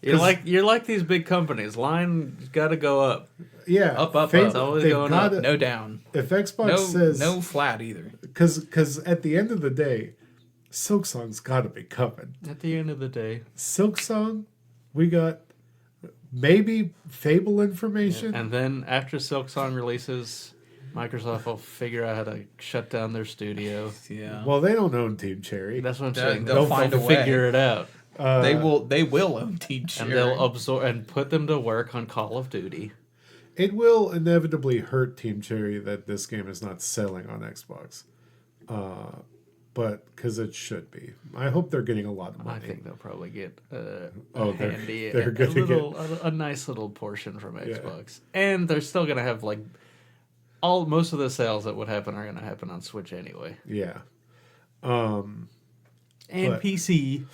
You're like these big companies. Line got to go up. Yeah, Up, up, It's always they've going up. gotta- no down. If Xbox No, says no flat either. because at the end of the day, Silksong's got to be coming. At the end of the day, Silksong, we got maybe Fable information. and then after Silksong releases, Microsoft will figure out how to shut down their studio. Yeah. Well, they don't own Team Cherry. That's what I'm They'll- saying. they'll They'll find a way. figure it out, they will own Team and Cherry. they'll absorb and put them to work on Call of Duty. It will inevitably hurt Team Cherry that this game is not selling on Xbox. But because it should be. I hope they're getting a lot of money. I think they'll probably get they're handy, gonna a nice little portion from Xbox, and they're still gonna have like most of the sales that would happen are gonna happen on Switch anyway, Yeah. and But- PC.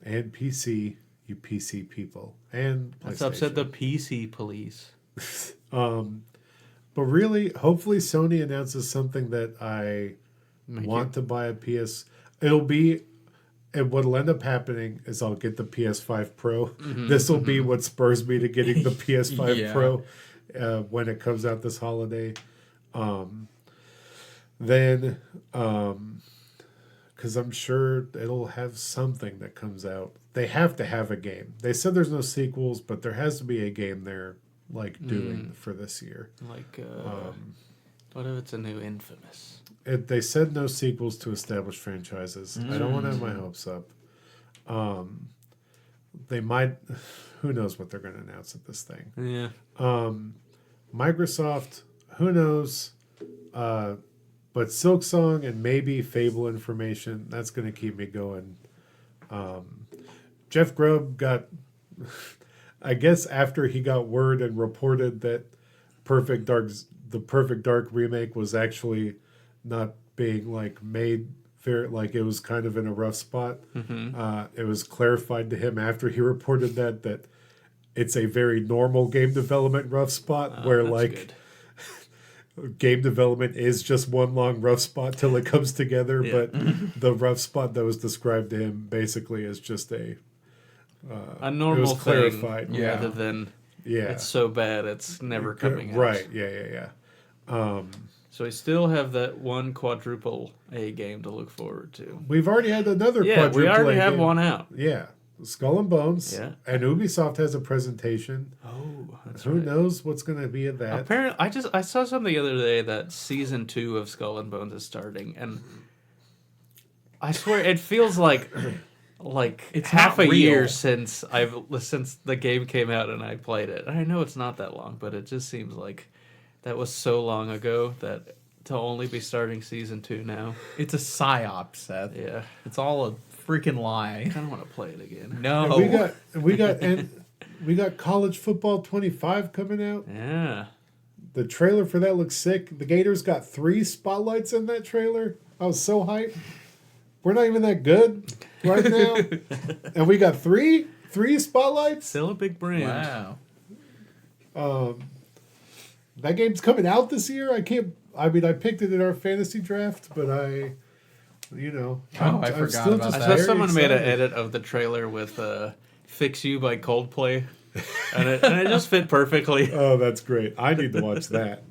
And PC, you PC people. And That's upset PlayStation. the PC police. But really, hopefully Sony announces something that I want to buy a PS. It'll be, and what'll end up happening is I'll get the PS5 Pro. This will be what spurs me to getting the PS5 Yeah. Pro when it comes out this holiday. Then, because I'm sure it'll have something that comes out. They have to have a game. They said there's no sequels, but there has to be a game they're like doing for this year. Like, what if it's a new Infamous? They said no sequels to established franchises. I don't want to have my hopes up. They might. Who knows what they're going to announce at this thing? Yeah, Microsoft. Who knows? But Silksong and maybe Fable information. That's going to keep me going. Jeff Grubb got. I guess after he got word and reported that the Perfect Dark remake was actually not being like made fair, like it was kind of in a rough spot. It was clarified to him after he reported that it's a very normal game development rough spot where that's like good. game development is just one long rough spot till it comes together. Yeah. But the rough spot that was described to him basically is just a normal clarified. thing Yeah. rather than yeah. it's so bad it's never coming out. Right. Yeah. So we still have that one quadruple A game to look forward to. We've already had another Yeah, we quadruple already A have game. one out. Yeah. Skull and Bones. Yeah. And Ubisoft has a presentation. Oh, that's Who knows what's going to be at that? Apparently, I saw something the other day that season 2 of Skull and Bones is starting, and I swear it feels like it's half not a real. year since the game came out and I played it. I know it's not that long, but it just seems like that was so long ago that to only be starting season 2 now. It's a psyop, Seth. Yeah, It's all a freaking I lie. kind of want to play it again. No. And we got College Football 25 coming out. Yeah, The trailer for that looks sick. The Gators got 3 spotlights in that trailer. I was so hyped. We're not even that good right now, and we got three spotlights. Still a big brand. Wow. That game's coming out this year. I picked it in our fantasy draft, but I forgot about I that. saw someone made an edit of the trailer with "Fix You" by Coldplay, and it just fit perfectly. Oh, that's great! I need to watch that.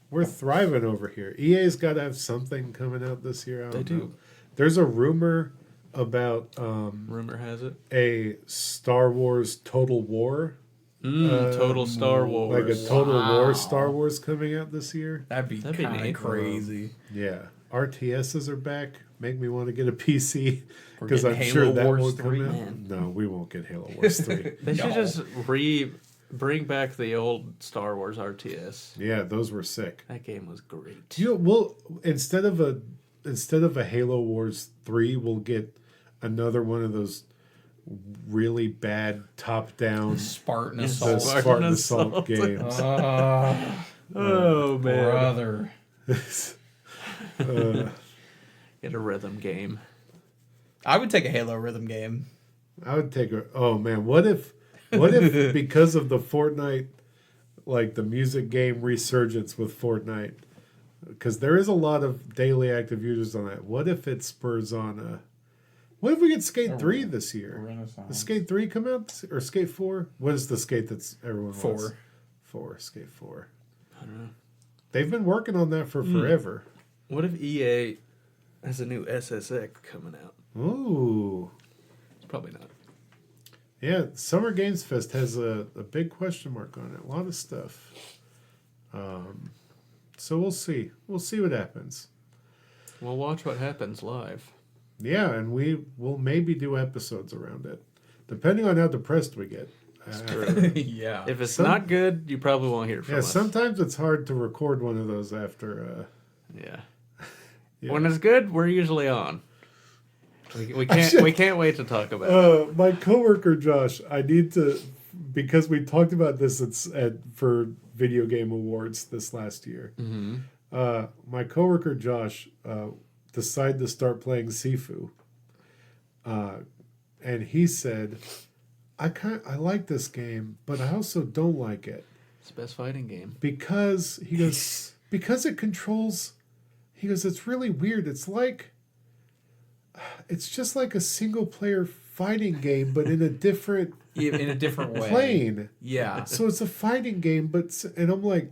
We're thriving over here. EA's got to have something coming out this year. I don't know. There's a rumor about Rumor has it a Star Wars Total War. Total Star Wars. Like a Total War Star Wars coming out this year. That'd be kind of crazy. Yeah. RTSs are back. Make me want to get a PC We're because I'm getting sure Halo that Wars won't come 3, out. man. No, we won't get Halo Wars 3. They should just bring back the old Star Wars RTS. Yeah, those were sick. That game was great. Instead of a Halo Wars 3, we'll get another one of those really bad top-down Spartan the Assault. Spartan Assault games. Oh man, Brother. get a rhythm game. I would take a Halo rhythm game. I would take oh man, what if because of the Fortnite, like the music game resurgence with Fortnite, because there is a lot of daily active users on that. What if it spurs on what if we get Skate 3 this year? Does Skate 3 come out or Skate 4? What is the skate that's everyone wants? 4. Skate 4. I don't know. They've been working on that for forever. What if EA has a new SSX coming out? Ooh. Probably not. Yeah, Summer Games Fest has a big question mark on it. A lot of stuff. So we'll see. We'll see what happens. We'll watch what happens live. Yeah, and we will maybe do episodes around it, depending on how depressed we get. Yeah. If it's not good, you probably won't hear from us. Sometimes it's hard to record one of those after. Yeah. Yeah. When it's good, we're usually on. We can't wait to talk about it. My coworker Josh, I need to, because we talked about this for Video Game Awards this last year. Mm-hmm. My coworker Josh decided to start playing Sifu, and he said, I like this game, but I also don't like it. It's the best fighting game. Because he goes, because it controls. He goes, it's really weird. It's just like a single player fighting game, but in a different way. Plane. Yeah. So it's a fighting game, and I'm like,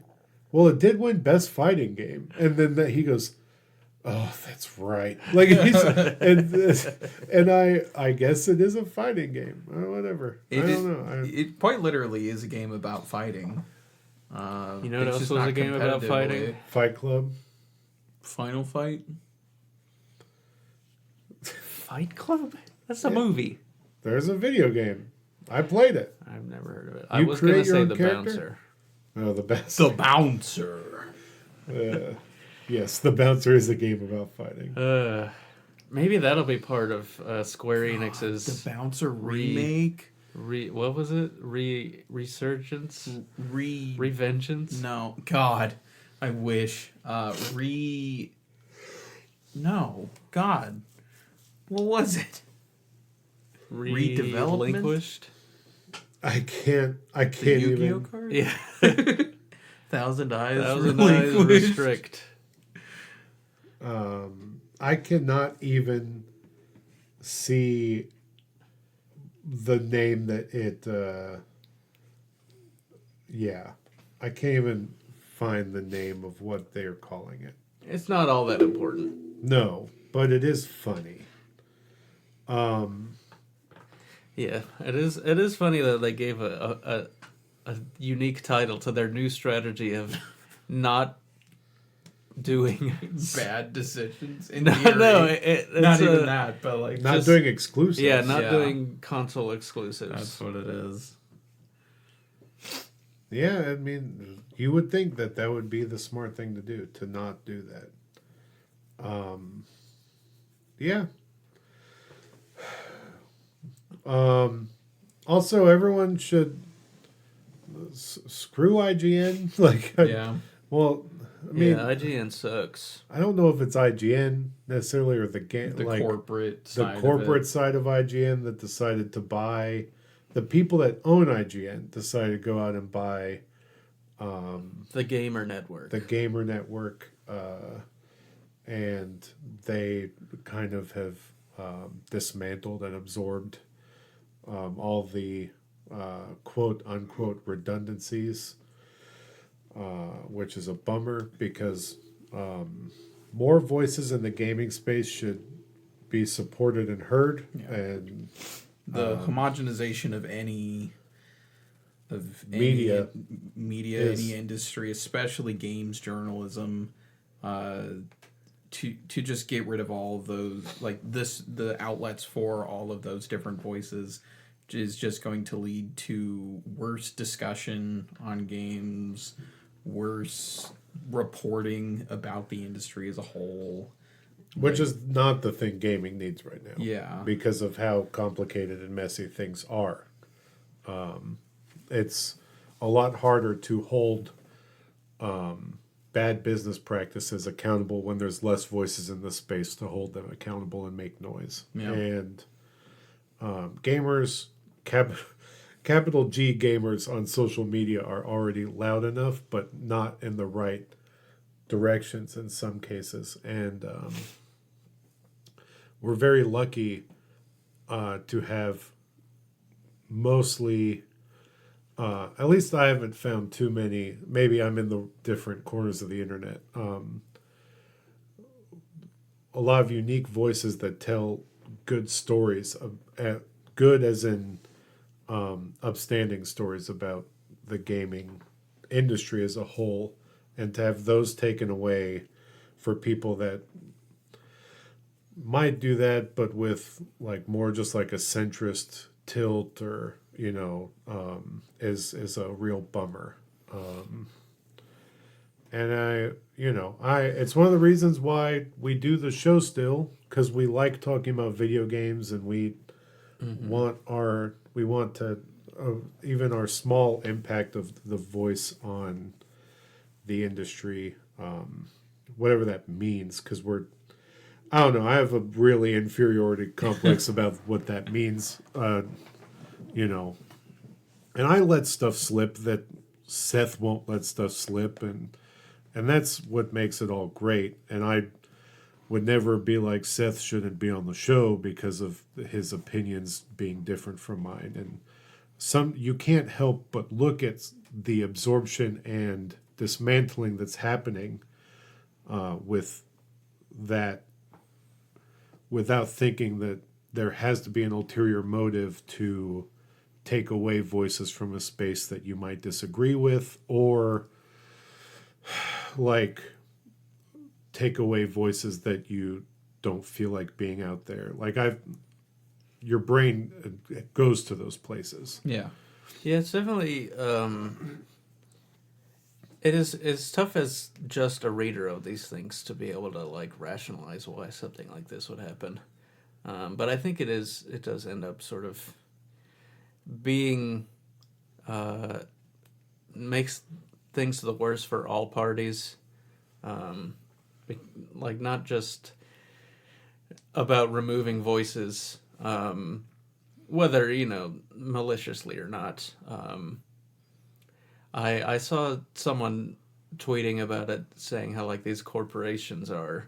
well, it did win best fighting game, and then he goes, oh, that's right. Like and I guess it is a fighting game. Whatever. I don't know. It quite literally is a game about fighting. You know what else was a game about fighting? Fight Club. Final Fight. Fight Club? That's a movie. There's a video game. I played it. I've never heard of it. I was going to say The Bouncer. Oh, The Bouncer. The Bouncer. Yes, The Bouncer is a game about fighting. Maybe that'll be part of Square Enix's The Bouncer remake. What was it? Resurgence? Revengeance? No. God. I wish. No. God. What was it? Redevelopment? Relinquished? I can't The Yu-Gi-Oh even. card? Yeah. Thousand Eyes. Thousand Eyes Restrict. I cannot even see the name that it. I can't even find the name of what they're calling it. It's not all that important. No, but it is funny. Yeah, it is. It is funny that they gave a unique title to their new strategy of not doing bad decisions. No, it's not even that, but like not doing exclusives. Yeah, not doing console exclusives. That's what it is. Yeah, I mean, you would think that would be the smart thing to do, to not do that. Yeah. Also, everyone should screw IGN. Well, I mean, IGN sucks. I don't know if it's IGN necessarily or the game, The like corporate the side corporate of it. side of IGN that decided to buy. The people that own IGN decided to go out and buy The Gamer Network. the Gamer Network, and they kind of have dismantled and absorbed all the quote unquote redundancies, which is a bummer because more voices in the gaming space should be supported and heard. Yeah. And The homogenization of any media media, is- any industry, especially games journalism, to just get rid of all of those, like the outlets for all of those different voices is just going to lead to worse discussion on games, worse reporting about the industry as a whole. which is not the thing gaming needs right now. Yeah. Because of how complicated and messy things are. It's a lot harder to hold bad business practices accountable when there's less voices in the space to hold them accountable and make noise. Yeah. And gamers, capital G gamers on social media are already loud enough, but not in the right directions in some cases. And we're very lucky to have mostly, at least I haven't found too many. Maybe I'm in the different corners of the internet. A lot of unique voices that tell good stories, good as in upstanding stories about the gaming industry as a whole, and to have those taken away for people that might do that, but with like more just like a centrist tilt, or is a real bummer. And it's one of the reasons why we do the show still, because we like talking about video games, and we want to even our small impact of the voice on the industry, whatever that means, because I don't know. I have a really inferiority complex about what that means, and I let stuff slip that Seth won't let stuff slip, and that's what makes it all great. And I would never be like Seth shouldn't be on the show because of his opinions being different from mine, and you can't help but look at the absorption and dismantling that's happening with that, without thinking that there has to be an ulterior motive to take away voices from a space that you might disagree with, or like take away voices that you don't feel like being out there. Like your brain goes to those places. Yeah. Yeah, it's definitely it's tough as just a reader of these things to be able to like rationalize why something like this would happen. But I think it does end up sort of being makes things the worse for all parties. Like not just about removing voices, whether maliciously or not. I saw someone tweeting about it, saying how like these corporations are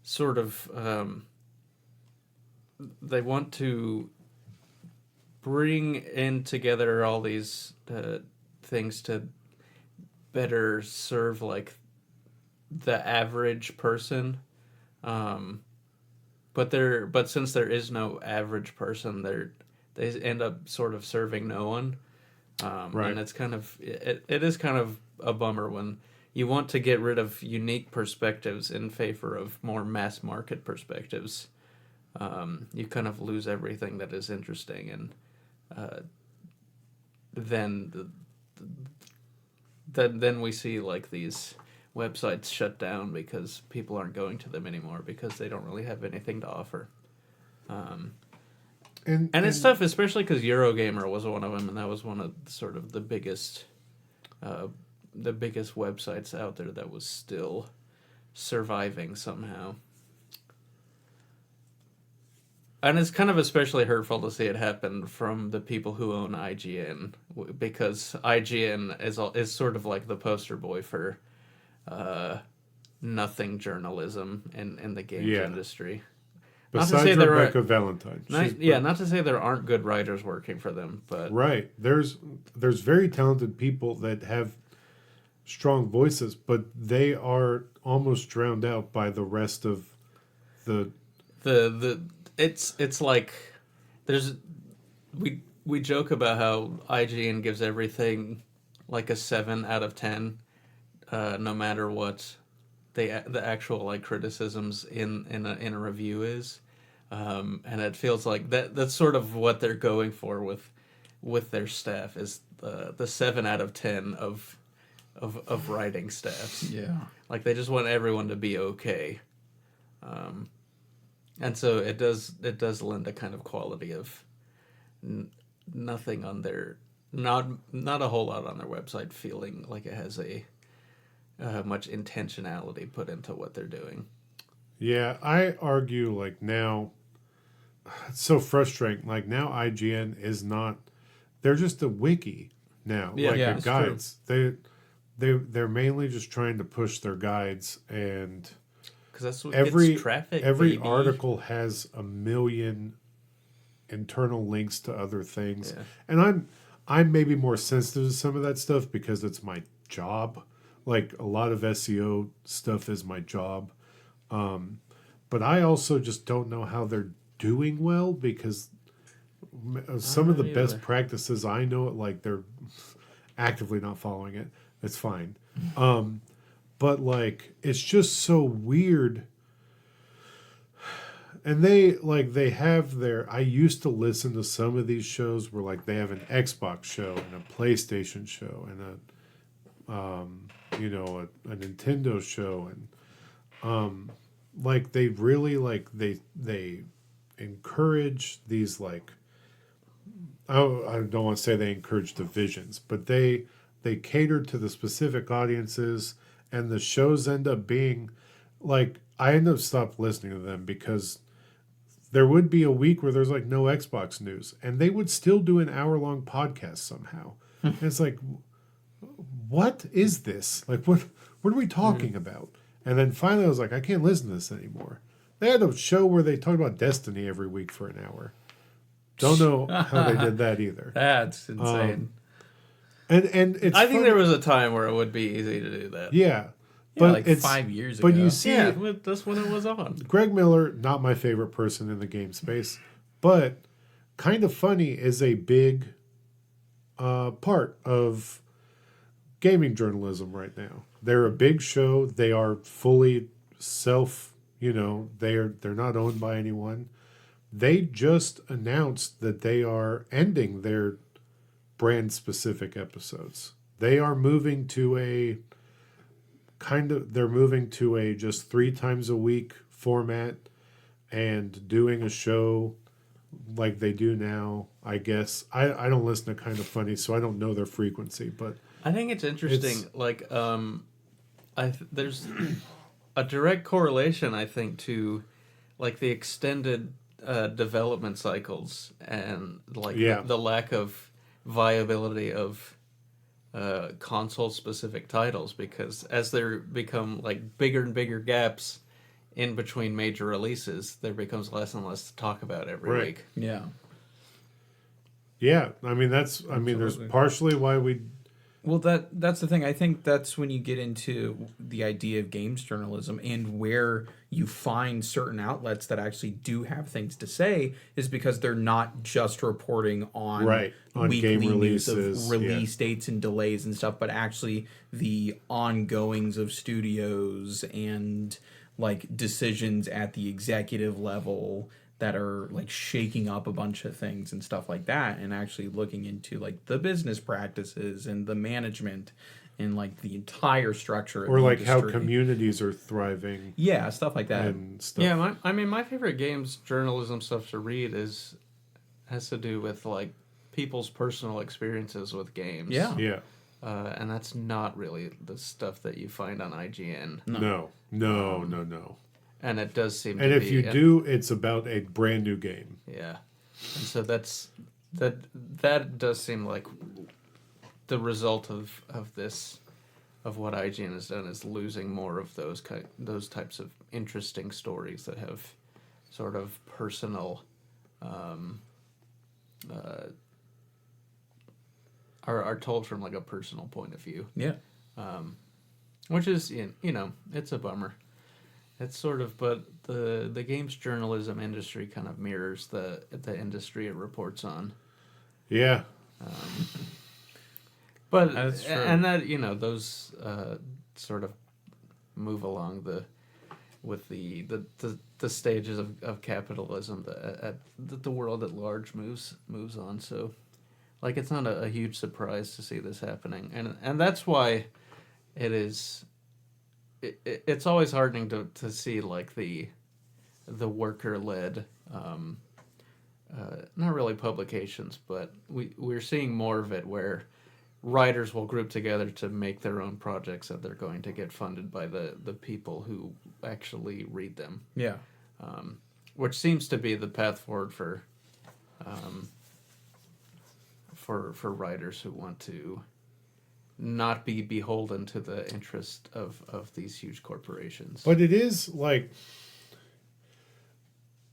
sort of they want to bring in together all these things to better serve like the average person, but since there is no average person, they end up sort of serving no one. Right. And it's kind of it is kind of a bummer when you want to get rid of unique perspectives in favor of more mass market perspectives. You kind of lose everything that is interesting, and then we see like these websites shut down because people aren't going to them anymore because they don't really have anything to offer. And it's tough, especially because Eurogamer was one of them, and that was one of sort of the biggest the biggest websites out there that was still surviving somehow. And it's kind of especially hurtful to see it happen from the people who own IGN, because IGN is sort of like the poster boy for nothing journalism in the games industry. Besides Rebecca Valentine. Not to say there aren't good writers working for them, but right. There's very talented people that have strong voices, but they are almost drowned out by the rest of the it's like we joke about how IGN gives everything like a 7 out of 10, no matter what the actual like criticisms in a review is, and it feels like that's sort of what they're going for with their staff, is the 7 out of 10 of writing staffs. Yeah, like they just want everyone to be okay. And so it does lend a kind of quality of nothing on their not a whole lot on their website feeling like it has a much intentionality put into what they're doing. Yeah, I argue like now it's so frustrating. Like now IGN is not, they're just a wiki now. Yeah, like yeah, the guides. They're mainly just trying to push their guides, and because that's what gets traffic. Every baby. article has a million internal links to other things, Yeah. and I'm maybe more sensitive to some of that stuff because it's my job. Like a lot of SEO stuff is my job, but I also just don't know how they're doing well, because some of the best practices I know, like they're actively not following it. It's fine. But like it's just so weird. And they have their, I used to listen to some of these shows where like they have an Xbox show and a PlayStation show and a Nintendo show, and like they really like they encourage these, like, I don't want to say they encourage divisions, but they cater to the specific audiences, and the shows end up being like, I end up stopped listening to them because there would be a week where there's like no Xbox news, and they would still do an hour-long podcast somehow. And it's like, what is this? Like, what are we talking about? And then finally I was like, I can't listen to this anymore. They had a show where they talked about Destiny every week for an hour. Don't know how they did that either. That's insane. And it's I think there was a time where it would be easy to do that. Yeah. But But like it's 5 years ago. But you see, Yeah, that's when it was on. Greg Miller, not my favorite person in the game space, but Kind of Funny is a big part of gaming journalism right now. They're a big show. They are fully they're not owned by anyone. They just announced that they are ending their brand specific episodes. They are moving to a just 3 times a week format and doing a show like they do now, I guess. I don't listen to Kind of Funny, so I don't know their frequency, but I think it's interesting. There's a direct correlation, I think, to like the extended development cycles and like the lack of viability of console specific titles, because as there become like bigger and bigger gaps in between major releases, there becomes less and less to talk about every week. Yeah. Yeah, there's partially why we. Well, that's the thing. I think that's when you get into the idea of games journalism and where you find certain outlets that actually do have things to say, is because they're not just reporting on weekly game news releases, of release dates and delays and stuff, but actually the ongoings of studios and like decisions at the executive level that are like shaking up a bunch of things and stuff like that, and actually looking into like the business practices and the management and like the entire structure of Or the like industry. how communities are thriving. Yeah, stuff like that. And stuff. Yeah, my favorite games journalism stuff to read has to do with like people's personal experiences with games. Yeah. Yeah. and that's not really the stuff that you find on IGN. No. And it does seem And to if be... you do, it's about a brand new game. Yeah. And so that does seem like the result of this, of what IGN has done, is losing more of those types of interesting stories that have sort of personal, are told from like a personal point of view. Yeah. Which is, it's a bummer. It's sort of, but the games journalism industry kind of mirrors the industry it reports on. Yeah. But That's true. and that those sort of move along with the stages of capitalism that the world at large moves on. So, like, it's not a huge surprise to see this happening, and that's why it is. It's always heartening to see like the worker led. Not really publications, but we're seeing more of it where writers will group together to make their own projects that they're going to get funded by the people who actually read them. Yeah. Which seems to be the path forward for writers who want to not be beholden to the interest of these huge corporations. But it is like,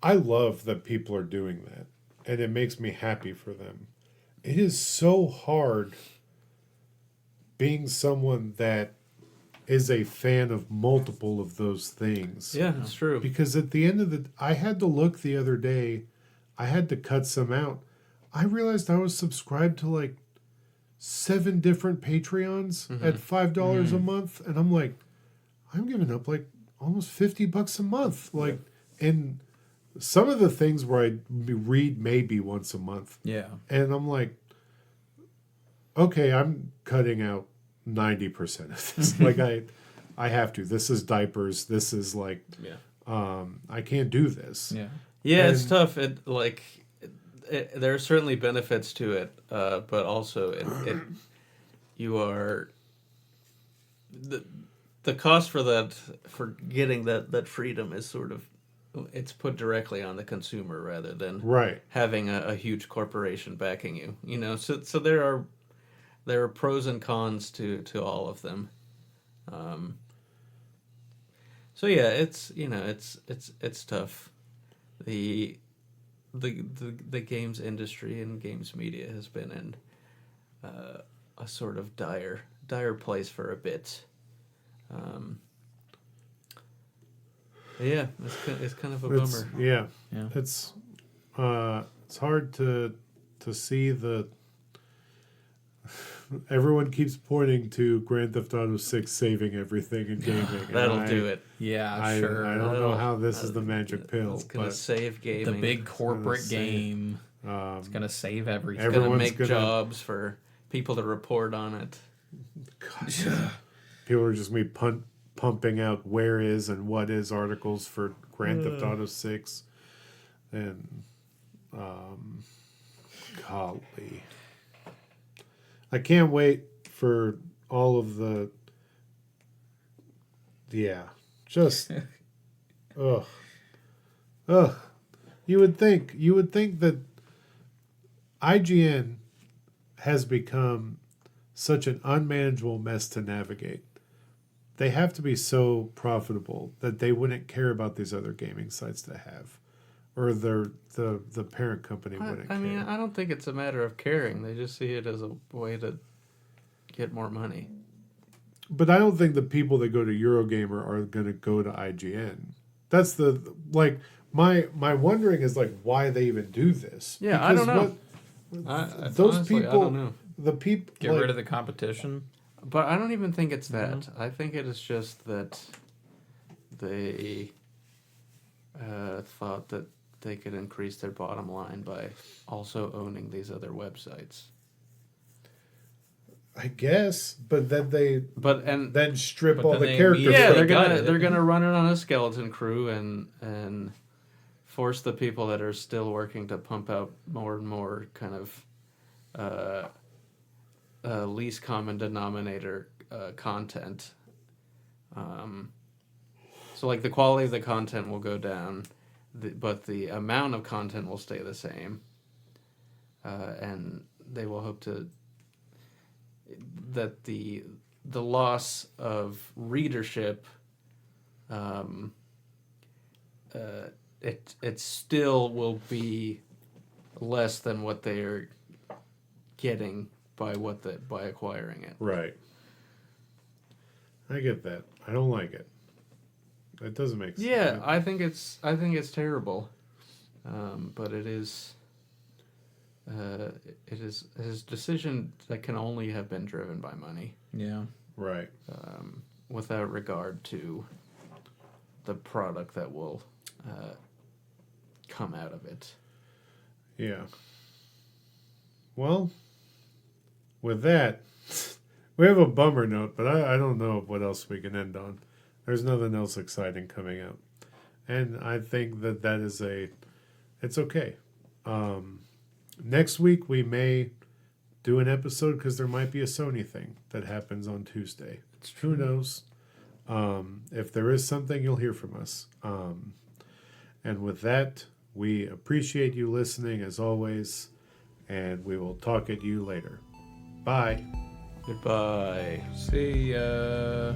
I love that people are doing that, and it makes me happy for them. It is so hard being someone that is a fan of multiple of those things. Yeah, it's true. Because at the end of I had to look the other day, I had to cut some out. I realized I was subscribed to like 7 different Patreons at $5 a month, and I'm like, I'm giving up like almost $50 a month. Like, and some of the things where I read maybe once a month. Yeah. And I'm like, okay, I'm cutting out 90% of this. Like I have to. This is diapers. This is like, I can't do this. Yeah. Yeah, it's tough. There are certainly benefits to it, but also you are the cost for getting that freedom is sort of, it's put directly on the consumer rather than having a huge corporation backing you. So there are pros and cons to all of them. So yeah, it's tough. The games industry and games media has been in a sort of dire place for a bit. Yeah, it's kind of a bummer. Yeah. Yeah. It's hard to see the. Everyone keeps pointing to Grand Theft Auto 6 saving everything in gaming. That'll do it. Yeah, sure. I don't know how this is the magic pill. It's gonna save gaming. The big corporate game. It's gonna save everything. It's gonna make jobs for people to report on it. God, people are just gonna be pumping out where is and what is articles for Grand Theft Auto 6, and golly. I can't wait for all of the. Yeah, just. Ugh. You would think that IGN has become such an unmanageable mess to navigate. They have to be so profitable that they wouldn't care about these other gaming sites to have. Or the parent company wouldn't care. I mean, I don't think it's a matter of caring. They just see it as a way to get more money. But I don't think the people that go to Eurogamer are going to go to IGN. That's my wondering is like why they even do this. Yeah, because I don't know. Those honestly, people, I don't know. the people Get rid of the competition. But I don't even think it's that. I think it is just that they thought that they could increase their bottom line by also owning these other websites. I guess, but then then strip but all then the they characters. Yeah, immediately they're gonna run it on a skeleton crew and force the people that are still working to pump out more and more kind of least common denominator content. So like the quality of the content will go down, but the amount of content will stay the same. And they will hope that the loss of readership, it still will be less than what they are getting by acquiring it. Right. I get that. I don't like it. It doesn't make sense. Yeah, I think it's terrible, but it is his decision that can only have been driven by money. Yeah. Right. Without regard to the product that will come out of it. Yeah. Well, with that, we have a bummer note, but I don't know what else we can end on. There's nothing else exciting coming out. And I think that is it's okay. Next week we may do an episode because there might be a Sony thing that happens on Tuesday. Who knows? If there is something, you'll hear from us. And with that, we appreciate you listening as always, and we will talk at you later. Bye. Goodbye. See ya.